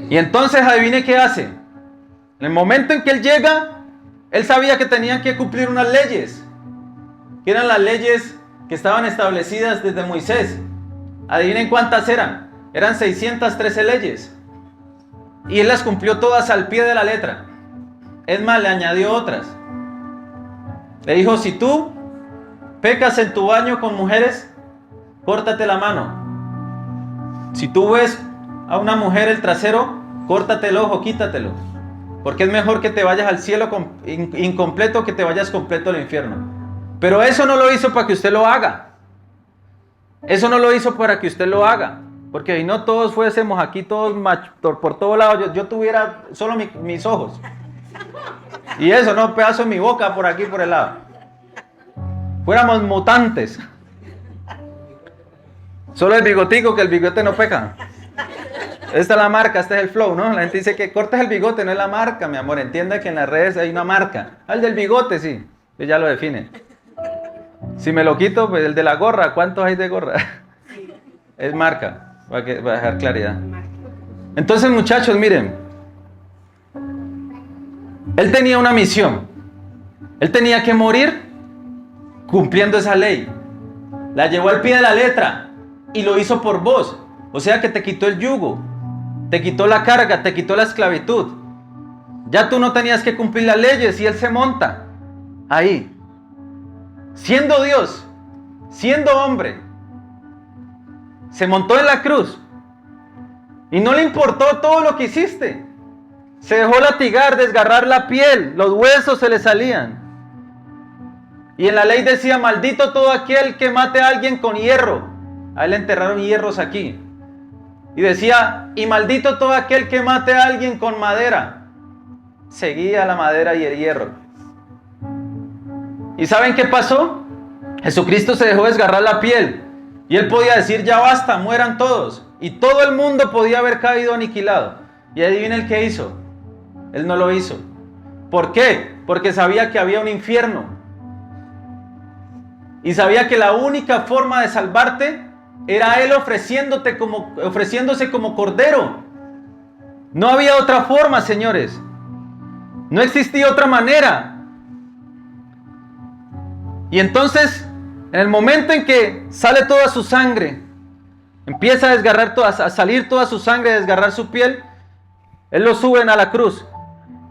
Y entonces, adivine qué hace. En el momento en que Él llega, Él sabía que tenían que cumplir unas leyes. Que eran las leyes que estaban establecidas desde Moisés. Adivinen cuántas eran. Eran 613 leyes. Y Él las cumplió todas al pie de la letra. Es más, le añadió otras. Le dijo, si tú pecas en tu baño con mujeres, córtate la mano. Si tú ves a una mujer el trasero, córtate el ojo, quítatelo. Porque es mejor que te vayas al cielo incompleto que te vayas completo al infierno. Pero eso no lo hizo para que usted lo haga. Eso no lo hizo para que usted lo haga. Porque si no todos fuésemos aquí, todos por todos lados, yo tuviera solo mis ojos. Y eso, no, pedazo de mi boca por aquí, por el lado. Fuéramos mutantes. Solo el bigotico, que el bigote no peca. Esta es la marca, este es el flow, ¿no? La gente dice que cortes el bigote, no es la marca, mi amor. Entienda que en las redes hay una marca. El del bigote, sí. Ya lo define. Si me lo quito, pues el de la gorra, ¿cuántos hay de gorra? Es marca, para dejar claridad. Entonces, muchachos, miren. Él tenía una misión. Él tenía que morir cumpliendo esa ley. La llevó al pie de la letra y lo hizo por vos. O sea que te quitó el yugo, te quitó la carga, te quitó la esclavitud. Ya tú no tenías que cumplir las leyes y Él se monta ahí. Siendo Dios, siendo hombre, se montó en la cruz y no le importó todo lo que hiciste. Se dejó latigar, desgarrar la piel, los huesos se le salían. Y en la ley decía, maldito todo aquel que mate a alguien con hierro. A él le enterraron hierros aquí. Y decía, y maldito todo aquel que mate a alguien con madera. Seguía la madera y el hierro. ¿Y saben qué pasó? Jesucristo se dejó desgarrar la piel. Y Él podía decir, ya basta, mueran todos. Y todo el mundo podía haber caído aniquilado. Y adivinen qué hizo. Él no lo hizo. ¿Por qué? Porque sabía que había un infierno. Y sabía que la única forma de salvarte era Él ofreciéndose como cordero. No había otra forma, señores. No existía otra manera. Y entonces, en el momento en que sale toda su sangre, empieza a salir toda su sangre, a desgarrar su piel, Él lo suben a la cruz.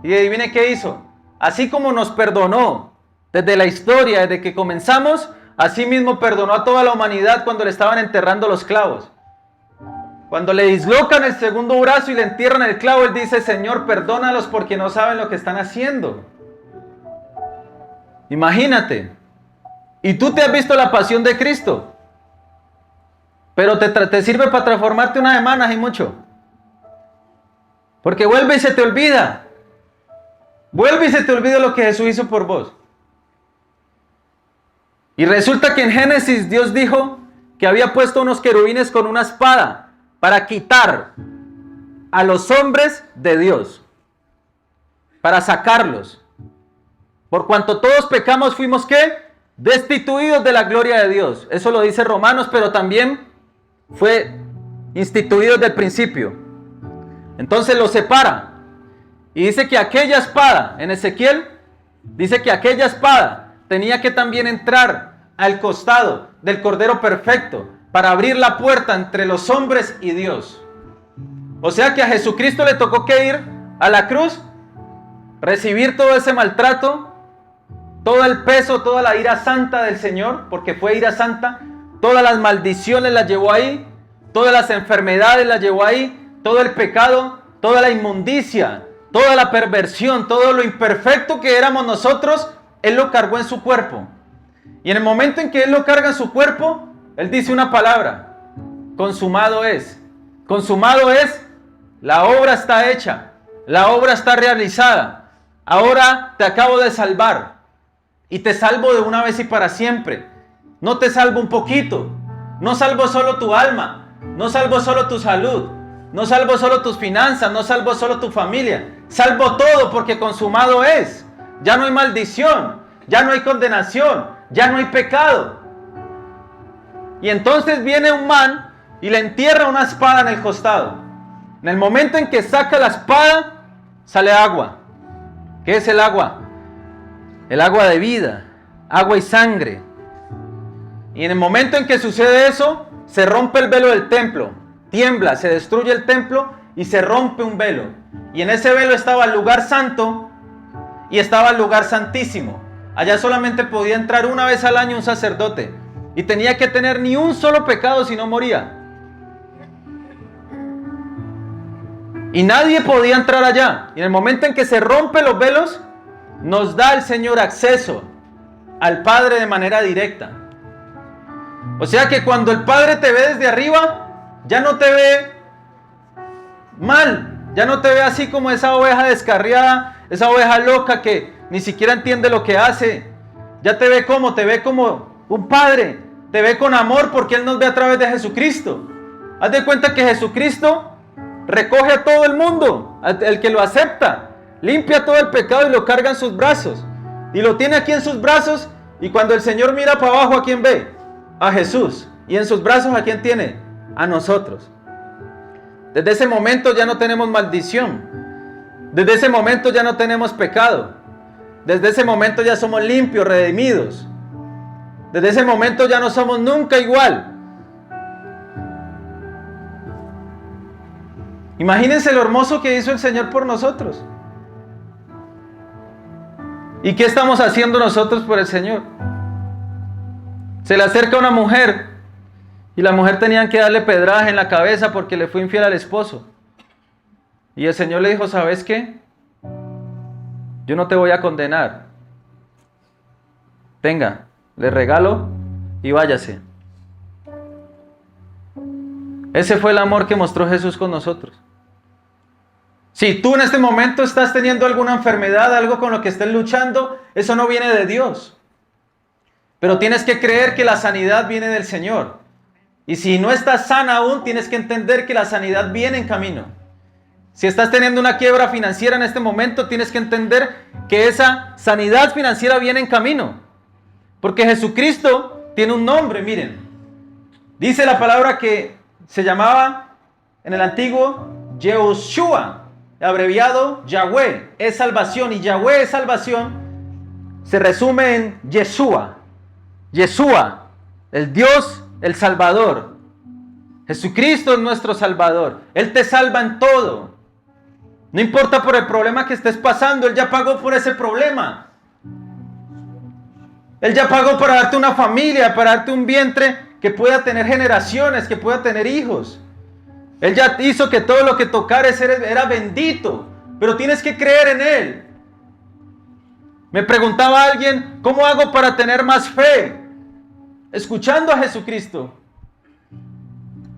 Y adivine qué hizo. Así como nos perdonó desde la historia, desde que comenzamos, así mismo perdonó a toda la humanidad cuando le estaban enterrando los clavos. Cuando le dislocan el segundo brazo y le entierran el clavo, Él dice, Señor, perdónalos porque no saben lo que están haciendo. Imagínate. Y tú te has visto la pasión de Cristo. Pero te sirve para transformarte una semana y mucho. Porque vuelve y se te olvida. Vuelve y se te olvida lo que Jesús hizo por vos. Y resulta que en Génesis Dios dijo que había puesto unos querubines con una espada para quitar a los hombres de Dios, para sacarlos. Por cuanto todos pecamos, fuimos ¿qué? Destituidos de la gloria de Dios. Eso lo dice Romanos, pero también fue instituido desde el principio. Entonces lo separa. Y dice que aquella espada, en Ezequiel, dice que aquella espada tenía que también entrar al costado del Cordero Perfecto para abrir la puerta entre los hombres y Dios. O sea que a Jesucristo le tocó que ir a la cruz, recibir todo ese maltrato, todo el peso, toda la ira santa del Señor, porque fue ira santa, todas las maldiciones las llevó ahí, todas las enfermedades las llevó ahí, todo el pecado, toda la inmundicia, toda la perversión, todo lo imperfecto que éramos nosotros, Él lo cargó en su cuerpo. Y en el momento en que Él lo carga en su cuerpo, Él dice una palabra: consumado es. Consumado es, la obra está hecha, la obra está realizada. Ahora te acabo de salvar y te salvo de una vez y para siempre. No te salvo un poquito, no salvo solo tu alma, no salvo solo tu salud, no salvo solo tus finanzas, no salvo solo tu familia. Salvo todo porque consumado es. Ya no hay maldición, ya no hay condenación, ya no hay pecado. Y entonces viene un man y le entierra una espada en el costado. En el momento en que saca la espada, sale agua. ¿Qué es el agua? El agua de vida, agua y sangre. Y en el momento en que sucede eso, se rompe el velo del templo. Tiembla, se destruye el templo y se rompe un velo. Y en ese velo estaba el lugar santo y estaba el lugar santísimo. Allá solamente podía entrar una vez al año un sacerdote. Y tenía que tener ni un solo pecado si no moría. Y nadie podía entrar allá. Y en el momento en que se rompen los velos, nos da el Señor acceso al Padre de manera directa. O sea que cuando el Padre te ve desde arriba, ya no te ve mal. Ya no te ve así como esa oveja descarriada, esa oveja loca que ni siquiera entiende lo que hace. Ya te ve como un Padre. Te ve con amor porque Él nos ve a través de Jesucristo. Haz de cuenta que Jesucristo recoge a todo el mundo, el que lo acepta, limpia todo el pecado y lo carga en sus brazos. Y lo tiene aquí en sus brazos. Y cuando el Señor mira para abajo, ¿a quién ve? A Jesús. Y en sus brazos, ¿a quién tiene? A nosotros. Desde ese momento ya no tenemos maldición. Desde ese momento ya no tenemos pecado. Desde ese momento ya somos limpios, redimidos. Desde ese momento ya no somos nunca igual. Imagínense lo hermoso que hizo el Señor por nosotros. ¿Y qué estamos haciendo nosotros por el Señor? Se le acerca una mujer y la mujer tenía que darle pedraje en la cabeza porque le fue infiel al esposo. Y el Señor le dijo: ¿sabes qué? Yo no te voy a condenar. Tenga, le regalo y váyase. Ese fue el amor que mostró Jesús con nosotros. Si tú en este momento estás teniendo alguna enfermedad, algo con lo que estés luchando, eso no viene de Dios. Pero tienes que creer que la sanidad viene del Señor. Y si no estás sana aún, tienes que entender que la sanidad viene en camino. Si estás teniendo una quiebra financiera en este momento, tienes que entender que esa sanidad financiera viene en camino. Porque Jesucristo tiene un nombre, miren. Dice la palabra que se llamaba en el antiguo Yehoshua, abreviado Yahweh, es salvación. Y Yahweh es salvación, se resume en Yeshua. Yeshua, el Dios, el Salvador. Jesucristo es nuestro Salvador. Él te salva en todo. No importa por el problema que estés pasando, Él ya pagó por ese problema. Él ya pagó para darte una familia, para darte un vientre que pueda tener generaciones, que pueda tener hijos. Él ya hizo que todo lo que tocares era bendito, pero tienes que creer en Él. Me preguntaba alguien: ¿cómo hago para tener más fe? Escuchando a Jesucristo.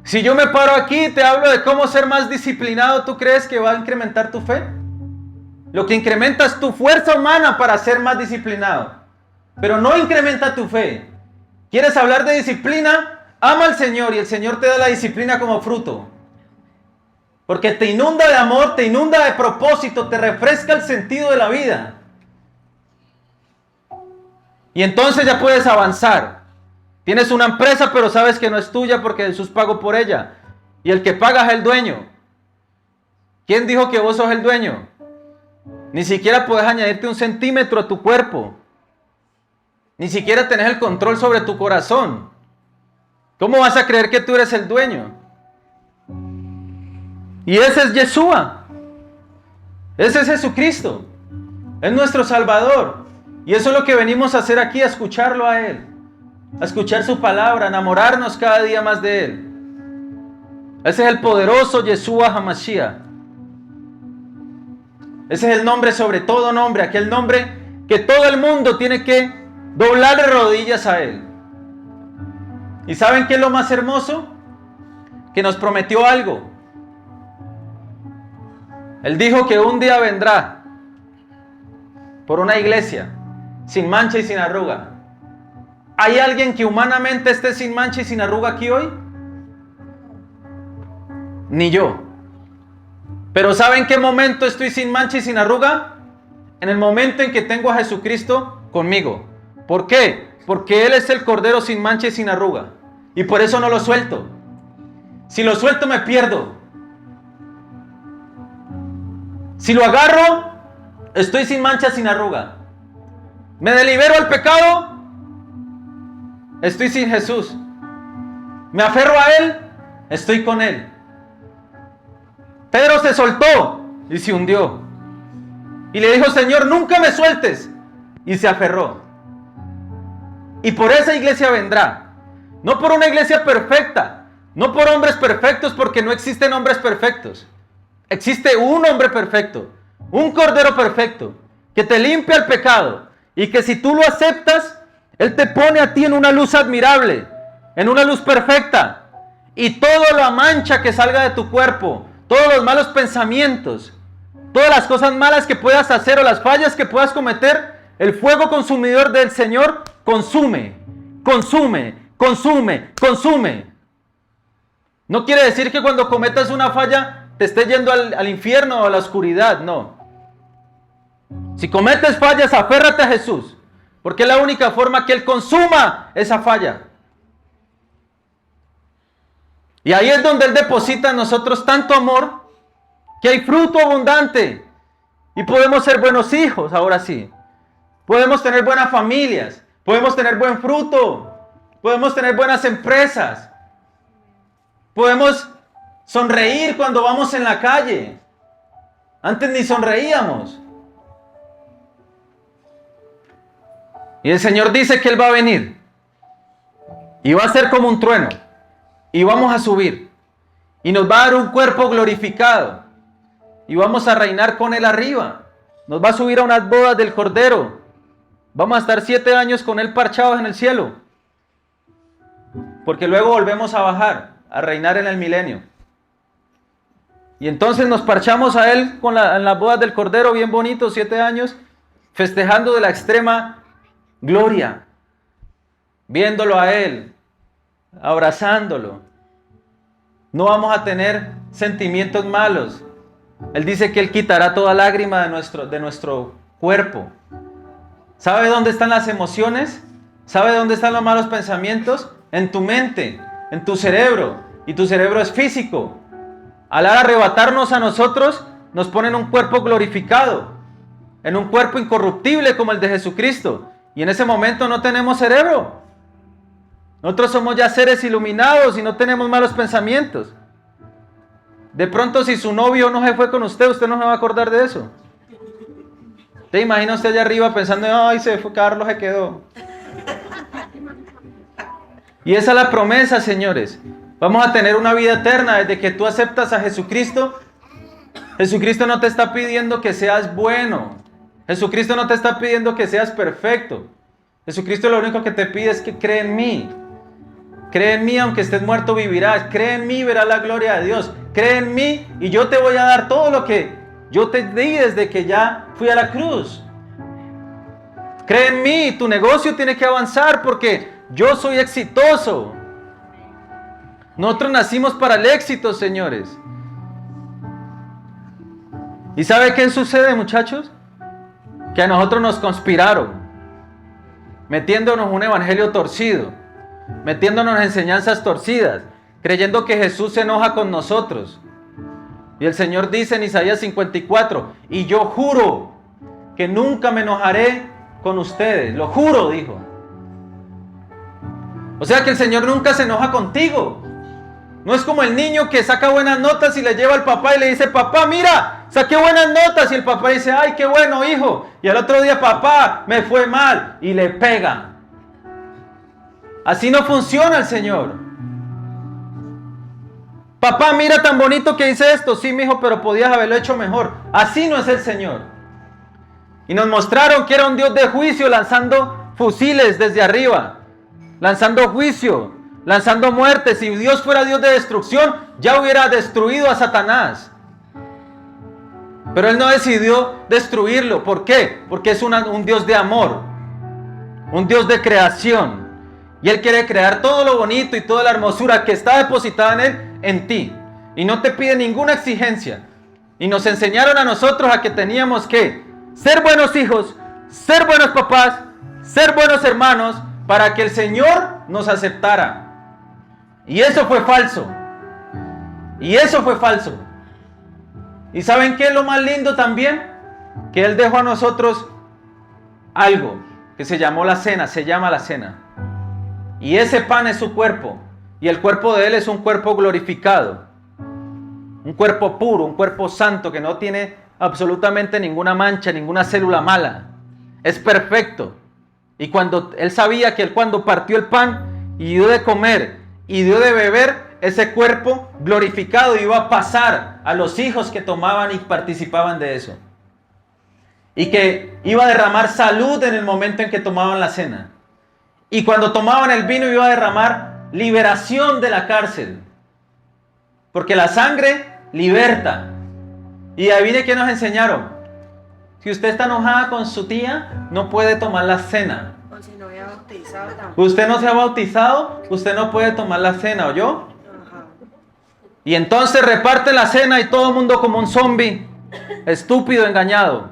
Si yo me paro aquí y te hablo de cómo ser más disciplinado, ¿tú crees que va a incrementar tu fe? Lo que incrementa es tu fuerza humana para ser más disciplinado, pero no incrementa tu fe. ¿Quieres hablar de disciplina? Ama al Señor y el Señor te da la disciplina como fruto. Porque te inunda de amor, te inunda de propósito, te refresca el sentido de la vida. Y entonces ya puedes avanzar. Tienes una empresa, pero sabes que no es tuya porque Jesús pagó por ella. Y el que paga es el dueño. ¿Quién dijo que vos sos el dueño? Ni siquiera puedes añadirte un centímetro a tu cuerpo. Ni siquiera tenés el control sobre tu corazón. ¿Cómo vas a creer que tú eres el dueño? Y ese es Yeshua. Ese es Jesucristo. Es nuestro Salvador. Y eso es lo que venimos a hacer aquí, a escucharlo a Él. A escuchar su palabra, a enamorarnos cada día más de Él. Ese es el poderoso Yeshua HaMashiach. Ese es el nombre sobre todo nombre, aquel nombre que todo el mundo tiene que doblarle rodillas a Él. ¿Y saben qué es lo más hermoso? Que nos prometió algo. Él dijo que un día vendrá por una iglesia sin mancha y sin arruga. ¿Hay alguien que humanamente esté sin mancha y sin arruga aquí hoy? Ni yo. Pero ¿saben qué momento estoy sin mancha y sin arruga? En el momento en que tengo a Jesucristo conmigo. ¿Por qué? Porque Él es el Cordero sin mancha y sin arruga. Y por eso no lo suelto. Si lo suelto me pierdo. Si lo agarro, estoy sin mancha, sin arruga. Me delibero al pecado, estoy sin Jesús. Me aferro a Él, estoy con Él. Pedro se soltó y se hundió. Y le dijo, Señor, nunca me sueltes. Y se aferró. Y por esa iglesia vendrá. No por una iglesia perfecta. No por hombres perfectos, porque no existen hombres perfectos. Existe un hombre perfecto. Un cordero perfecto. Que te limpia el pecado. Y que si tú lo aceptas, Él te pone a ti en una luz admirable. En una luz perfecta. Y todo la mancha que salga de tu cuerpo. Todos los malos pensamientos. Todas las cosas malas que puedas hacer o las fallas que puedas cometer. El fuego consumidor del Señor consume. Consume. Consume. Consume. No quiere decir que cuando cometas una falla te estés yendo al infierno o a la oscuridad. No. Si cometes fallas, aférrate a Jesús. Porque es la única forma que Él consuma esa falla. Y ahí es donde Él deposita en nosotros tanto amor, que hay fruto abundante. Y podemos ser buenos hijos, ahora sí. Podemos tener buenas familias. Podemos tener buen fruto. Podemos tener buenas empresas. Podemos sonreír cuando vamos en la calle. Antes ni sonreíamos. Y el Señor dice que Él va a venir. Y va a ser como un trueno. Y vamos a subir. Y nos va a dar un cuerpo glorificado. Y vamos a reinar con Él arriba. Nos va a subir a unas bodas del Cordero. Vamos a estar 7 años con Él parchados en el cielo. Porque luego volvemos a bajar, a reinar en el milenio. Y entonces nos parchamos a Él en las bodas del Cordero, bien bonitos, 7 años, festejando de la extrema gloria. Viéndolo a Él, abrazándolo. No vamos a tener sentimientos malos. Él dice que Él quitará toda lágrima de nuestro cuerpo. ¿Sabe dónde están las emociones? ¿Sabe dónde están los malos pensamientos? En tu mente, en tu cerebro. Y tu cerebro es físico. Al arrebatarnos a nosotros, nos ponen un cuerpo glorificado. En un cuerpo incorruptible como el de Jesucristo. Y en ese momento no tenemos cerebro. Nosotros somos ya seres iluminados y no tenemos malos pensamientos. De pronto si su novio no se fue con usted no se va a acordar de eso. ¿Te imagina usted allá arriba pensando, ay, se fue, Carlos se quedó? Y esa es la promesa, señores. Vamos a tener una vida eterna desde que tú aceptas a Jesucristo. Jesucristo no te está pidiendo que seas bueno. Jesucristo no te está pidiendo que seas perfecto. Jesucristo lo único que te pide es que cree en mí. Cree en mí, aunque estés muerto vivirás. Cree en mí, verás la gloria de Dios. Cree en mí y yo te voy a dar todo lo que yo te di desde que ya fui a la cruz. Cree en mí, tu negocio tiene que avanzar porque Yo soy exitoso. Nosotros nacimos para el éxito, señores. ¿Y sabe qué sucede, muchachos? Que a nosotros nos conspiraron, metiéndonos un evangelio torcido, metiéndonos enseñanzas torcidas, creyendo que Jesús se enoja con nosotros. Y el Señor dice en Isaías 54, y yo juro que nunca me enojaré con ustedes. Lo juro, dijo. O sea que el Señor nunca se enoja contigo. No es como el niño que saca buenas notas y le lleva al papá y le dice, papá, mira, saqué buenas notas. Y el papá dice, ay, qué bueno, hijo. Y al otro día, papá, me fue mal. Y le pega. Así no funciona el Señor. Papá, mira tan bonito que hice esto. Sí, mijo, pero podías haberlo hecho mejor. Así no es el Señor. Y nos mostraron que era un Dios de juicio, lanzando fusiles desde arriba, lanzando juicio, lanzando muerte. Si Dios fuera Dios de destrucción, ya hubiera destruido a Satanás. Pero Él no decidió destruirlo. ¿Por qué? Porque es un Dios de amor, un Dios de creación. Y Él quiere crear todo lo bonito y toda la hermosura que está depositada en Él, en ti. Y no te pide ninguna exigencia. Y nos enseñaron a nosotros a que teníamos que ser buenos hijos, ser buenos papás, ser buenos hermanos, para que el Señor nos aceptara. Y eso fue falso. Y eso fue falso. ¿Y saben qué es lo más lindo también? Que Él dejó a nosotros algo que se llamó la cena, se llama la cena. Y ese pan es su cuerpo. Y el cuerpo de Él es un cuerpo glorificado. Un cuerpo puro, un cuerpo santo que no tiene absolutamente ninguna mancha, ninguna célula mala. Es perfecto. Y cuando Él sabía que Él cuando partió el pan y dio de comer y dio de beber, ese cuerpo glorificado iba a pasar a los hijos que tomaban y participaban de eso. Y que iba a derramar salud en el momento en que tomaban la cena. Y cuando tomaban el vino iba a derramar liberación de la cárcel. Porque la sangre liberta. Y adivine qué nos enseñaron. Si usted está enojada con su tía, no puede tomar la cena. O si no había bautizado tampoco. Usted no se ha bautizado, usted no puede tomar la cena, ¿oyó? Ajá. Y entonces reparte la cena y todo el mundo como un zombie, estúpido, engañado.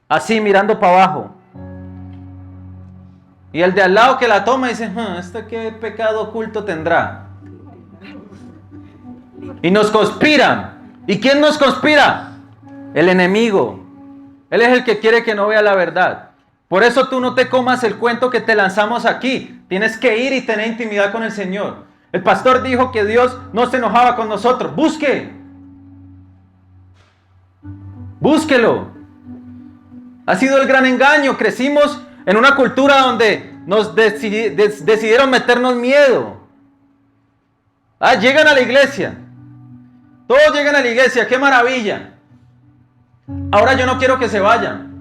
Así mirando para abajo. Y el de al lado que la toma dice, ¿este qué pecado oculto tendrá? Y nos conspiran. ¿Y quién nos conspira? El enemigo. Él es el que quiere que no vea la verdad. Por eso tú no te comas el cuento que te lanzamos aquí. Tienes que ir y tener intimidad con el Señor. El pastor dijo que Dios no se enojaba con nosotros. Busque. Búsquelo. Ha sido el gran engaño. Crecimos en una cultura donde nos decidieron meternos miedo. Llegan a la iglesia. Todos llegan a la iglesia, qué maravilla. Ahora yo no quiero que se vayan.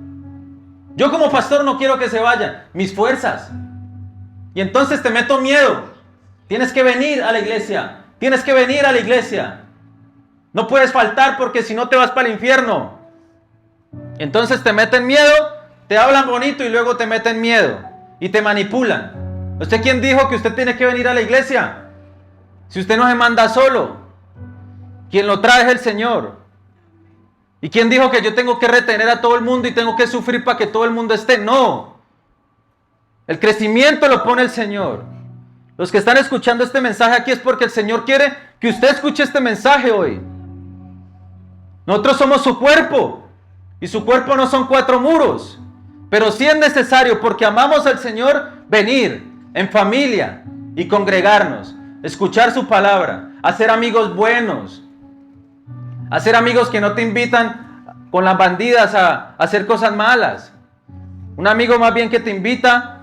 Yo como pastor no quiero que se vayan. Mis fuerzas. Y entonces te meto miedo. Tienes que venir a la iglesia. Tienes que venir a la iglesia. No puedes faltar porque si no te vas para el infierno. Entonces te meten miedo, te hablan bonito y luego te meten miedo. Y te manipulan. ¿Usted quién dijo que usted tiene que venir a la iglesia? Si usted no se manda solo. Quien lo trae es el Señor. ¿Y quién dijo que yo tengo que retener a todo el mundo y tengo que sufrir para que todo el mundo esté? No. El crecimiento lo pone el Señor. Los que están escuchando este mensaje aquí es porque el Señor quiere que usted escuche este mensaje hoy. Nosotros somos su cuerpo. Y su cuerpo no son 4 muros. Pero sí es necesario, porque amamos al Señor, venir en familia y congregarnos. Escuchar su palabra. Hacer amigos buenos. Hacer amigos que no te invitan con las bandidas a hacer cosas malas. Un amigo más bien que te invita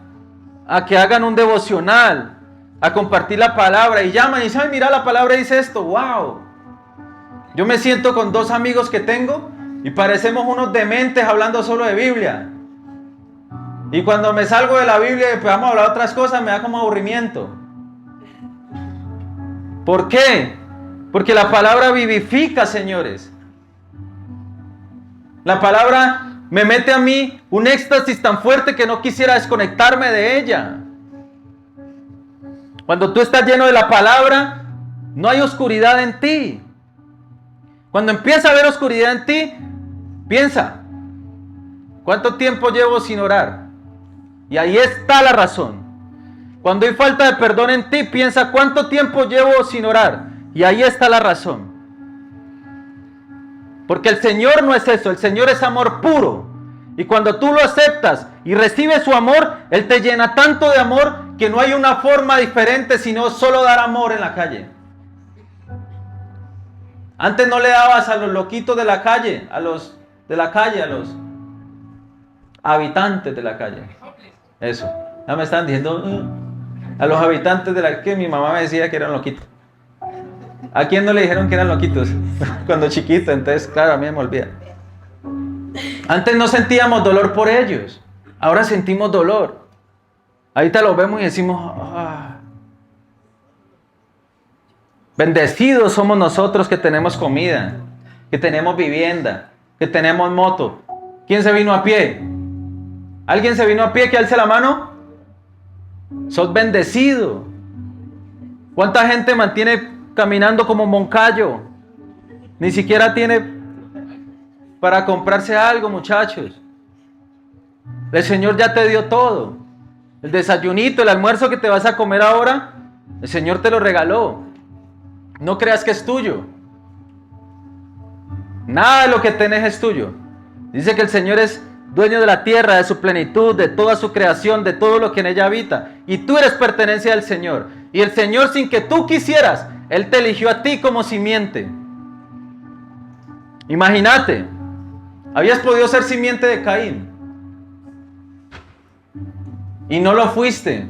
a que hagan un devocional, a compartir la palabra y llaman y dicen, mira la palabra dice esto, wow. Yo me siento con 2 amigos que tengo y parecemos unos dementes hablando solo de Biblia. Y cuando me salgo de la Biblia y empezamos a hablar otras cosas me da como aburrimiento. ¿Por qué? Porque la palabra vivifica, señores. La palabra me mete a mí un éxtasis tan fuerte que no quisiera desconectarme de ella. Cuando tú estás lleno de la palabra, no hay oscuridad en ti. Cuando empieza a haber oscuridad en ti, piensa, ¿cuánto tiempo llevo sin orar? Y ahí está la razón. Cuando hay falta de perdón en ti, piensa, ¿cuánto tiempo llevo sin orar? Y ahí está la razón. Porque el Señor no es eso, el Señor es amor puro. Y cuando tú lo aceptas y recibes su amor, Él te llena tanto de amor que no hay una forma diferente sino solo dar amor en la calle. Antes no le dabas a los loquitos de la calle, a los habitantes de la calle. Eso. Ya me están diciendo a los habitantes de la que mi mamá me decía que eran loquitos. ¿A quién no le dijeron que eran loquitos? Cuando chiquito, entonces claro, a mí me olvida. Antes no sentíamos dolor por ellos, ahora sentimos dolor. Ahorita los vemos y decimos, bendecidos somos nosotros que tenemos comida, que tenemos vivienda, que tenemos moto. ¿Quién se vino a pie? ¿Alguien se vino a pie que alce la mano? Sos bendecido. ¿Cuánta gente mantiene caminando como Moncayo? Ni siquiera tiene para comprarse algo, muchachos. El Señor ya te dio todo. El desayunito, el almuerzo que te vas a comer ahora, el Señor te lo regaló. No creas que es tuyo. Nada de lo que tenés es tuyo. Dice que el Señor es dueño de la tierra, de su plenitud, de toda su creación, de todo lo que en ella habita. Y tú eres pertenencia del Señor. Y el Señor, sin que tú quisieras, Él te eligió a ti como simiente. Imagínate, habías podido ser simiente de Caín. Y no lo fuiste.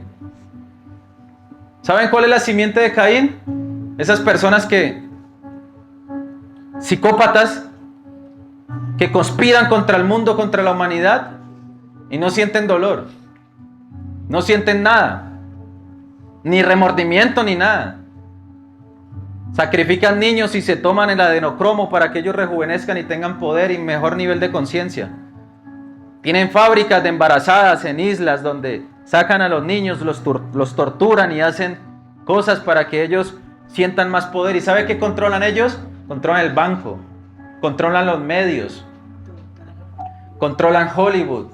¿Saben cuál es la simiente de Caín? Esas personas psicópatas, que conspiran contra el mundo, contra la humanidad, y no sienten dolor, no sienten nada, ni remordimiento ni nada. Sacrifican niños y se toman el adenocromo para que ellos rejuvenezcan y tengan poder y mejor nivel de conciencia. Tienen fábricas de embarazadas en islas donde sacan a los niños, los torturan y hacen cosas para que ellos sientan más poder. ¿Y sabe qué controlan ellos? Controlan el banco, controlan los medios, controlan Hollywood,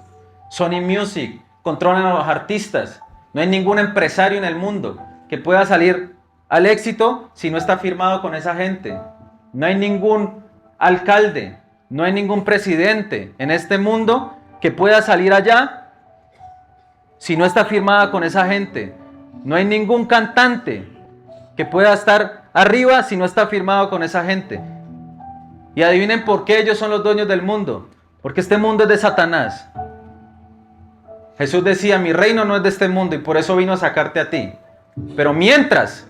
Sony Music, controlan a los artistas. No hay ningún empresario en el mundo que pueda salir al éxito si no está firmado con esa gente. No hay ningún alcalde, no hay ningún presidente en este mundo que pueda salir allá si no está firmada con esa gente. No hay ningún cantante que pueda estar arriba si no está firmado con esa gente. Y adivinen por qué ellos son los dueños del mundo. Porque este mundo es de Satanás. Jesús decía, mi reino no es de este mundo y por eso vino a sacarte a ti. Pero mientras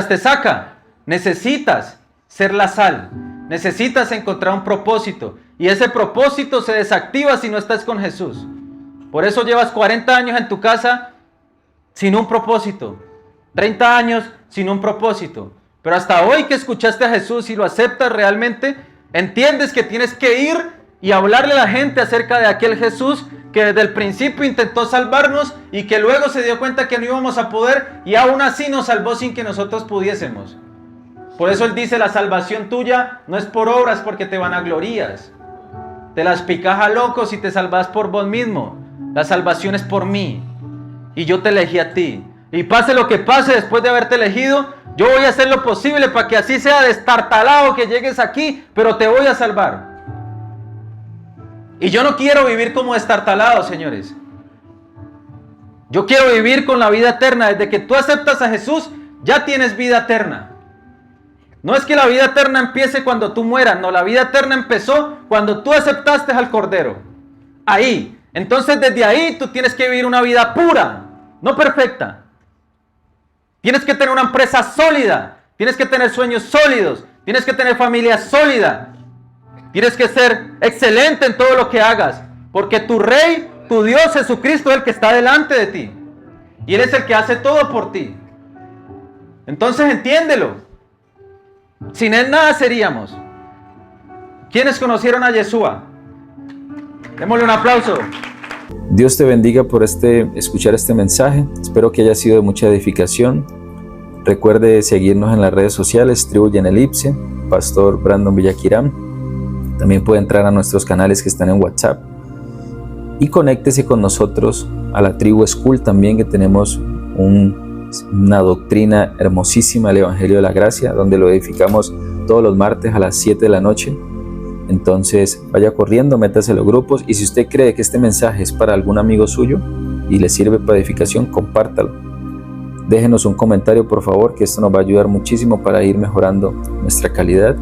te saca, necesitas ser la sal. Necesitas encontrar un propósito. Y ese propósito se desactiva si no estás con Jesús. Por eso llevas 40 años en tu casa sin un propósito. 30 años sin un propósito. Pero hasta hoy que escuchaste a Jesús y lo aceptas realmente, entiendes que tienes que ir y hablarle a la gente acerca de aquel Jesús que desde el principio intentó salvarnos y que luego se dio cuenta que no íbamos a poder y aún así nos salvó sin que nosotros pudiésemos. Por eso Él dice, la salvación tuya no es por obras porque te vanaglorías. Te las picas a locos y te salvas por vos mismo. La salvación es por mí y yo te elegí a ti. Y pase lo que pase después de haberte elegido, yo voy a hacer lo posible para que así sea destartalado que llegues aquí, pero te voy a salvar. Y yo no quiero vivir como destartalado, señores. Yo quiero vivir con la vida eterna. Desde que tú aceptas a Jesús, ya tienes vida eterna. No es que la vida eterna empiece cuando tú mueras, no, la vida eterna empezó cuando tú aceptaste al Cordero. Ahí. Entonces desde ahí tú tienes que vivir una vida pura, no perfecta. Tienes que tener una empresa sólida, tienes que tener sueños sólidos, tienes que tener familia sólida. Tienes que ser excelente en todo lo que hagas, porque tu Rey, tu Dios Jesucristo es el que está delante de ti. Y Él es el que hace todo por ti. Entonces entiéndelo. Sin Él nada seríamos. ¿Quiénes conocieron a Yeshua? Démosle un aplauso. Dios te bendiga por escuchar este mensaje. Espero que haya sido de mucha edificación. Recuerde seguirnos en las redes sociales, Tribu Yenelipse, Pastor Brandon Villaquirán. También puede entrar a nuestros canales que están en WhatsApp. Y conéctese con nosotros a la Tribu School también, que tenemos una doctrina hermosísima del Evangelio de la Gracia, donde lo edificamos todos los martes a las 7 de la noche. Entonces vaya corriendo, métase a los grupos, y si usted cree que este mensaje es para algún amigo suyo y le sirve para edificación, compártalo. Déjenos un comentario, por favor, que esto nos va a ayudar muchísimo para ir mejorando nuestra calidad.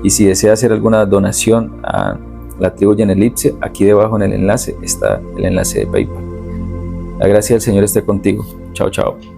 Y si desea hacer alguna donación a la Tribu Yenelipse, aquí debajo en el enlace está el enlace de PayPal. La gracia del Señor esté contigo. Chao, chao.